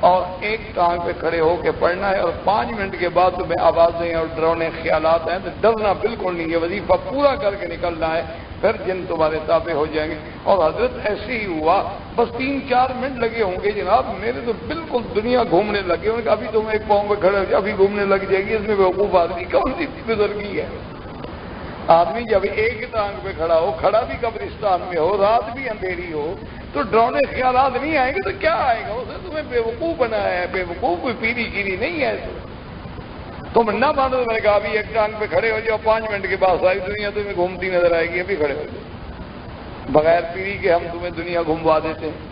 اور ایک ٹانگ پہ کھڑے ہو کے پڑھنا ہے اور 5 منٹ کے بعد تمہیں آوازیں اور ڈرونے خیالات ہیں تو ڈرنا بالکل نہیں ہے، وظیفہ پورا کر کے نکلنا ہے، پھر جن تمہارے تابع ہو جائیں گے۔ اور حضرت ایسے ہی ہوا، بس 3-4 منٹ لگے ہوں گے جناب، میرے تو بالکل دنیا گھومنے لگے، انہوں نے کہا ابھی تم ایک پاؤں پہ کھڑے ہو جائے، ابھی گھومنے لگ جائے گی، اس میں بیوقوف آدمی کون سی بزرگی ہے؟ آدمی جب ایک ٹانگ پہ کھڑا ہو، کھڑا بھی قبرستان میں ہو، رات بھی اندھیری ہو تو ڈرونے خیالات نہیں آئیں گے تو کیا آئے گا؟ اسے تمہیں بیوقوف بنایا ہے، بیوقوف کوئی پیری گیری نہیں ہے، تم نہ مانو۔ میں نے کہا ابھی ایک ٹانگ پہ کھڑے ہو جاؤ، 5 منٹ کے بعد ساری دنیا تمہیں گھومتی نظر آئے گی، ابھی کھڑے ہو جاؤ، بغیر پیری کے ہم تمہیں دنیا گھموا دیتے ہیں۔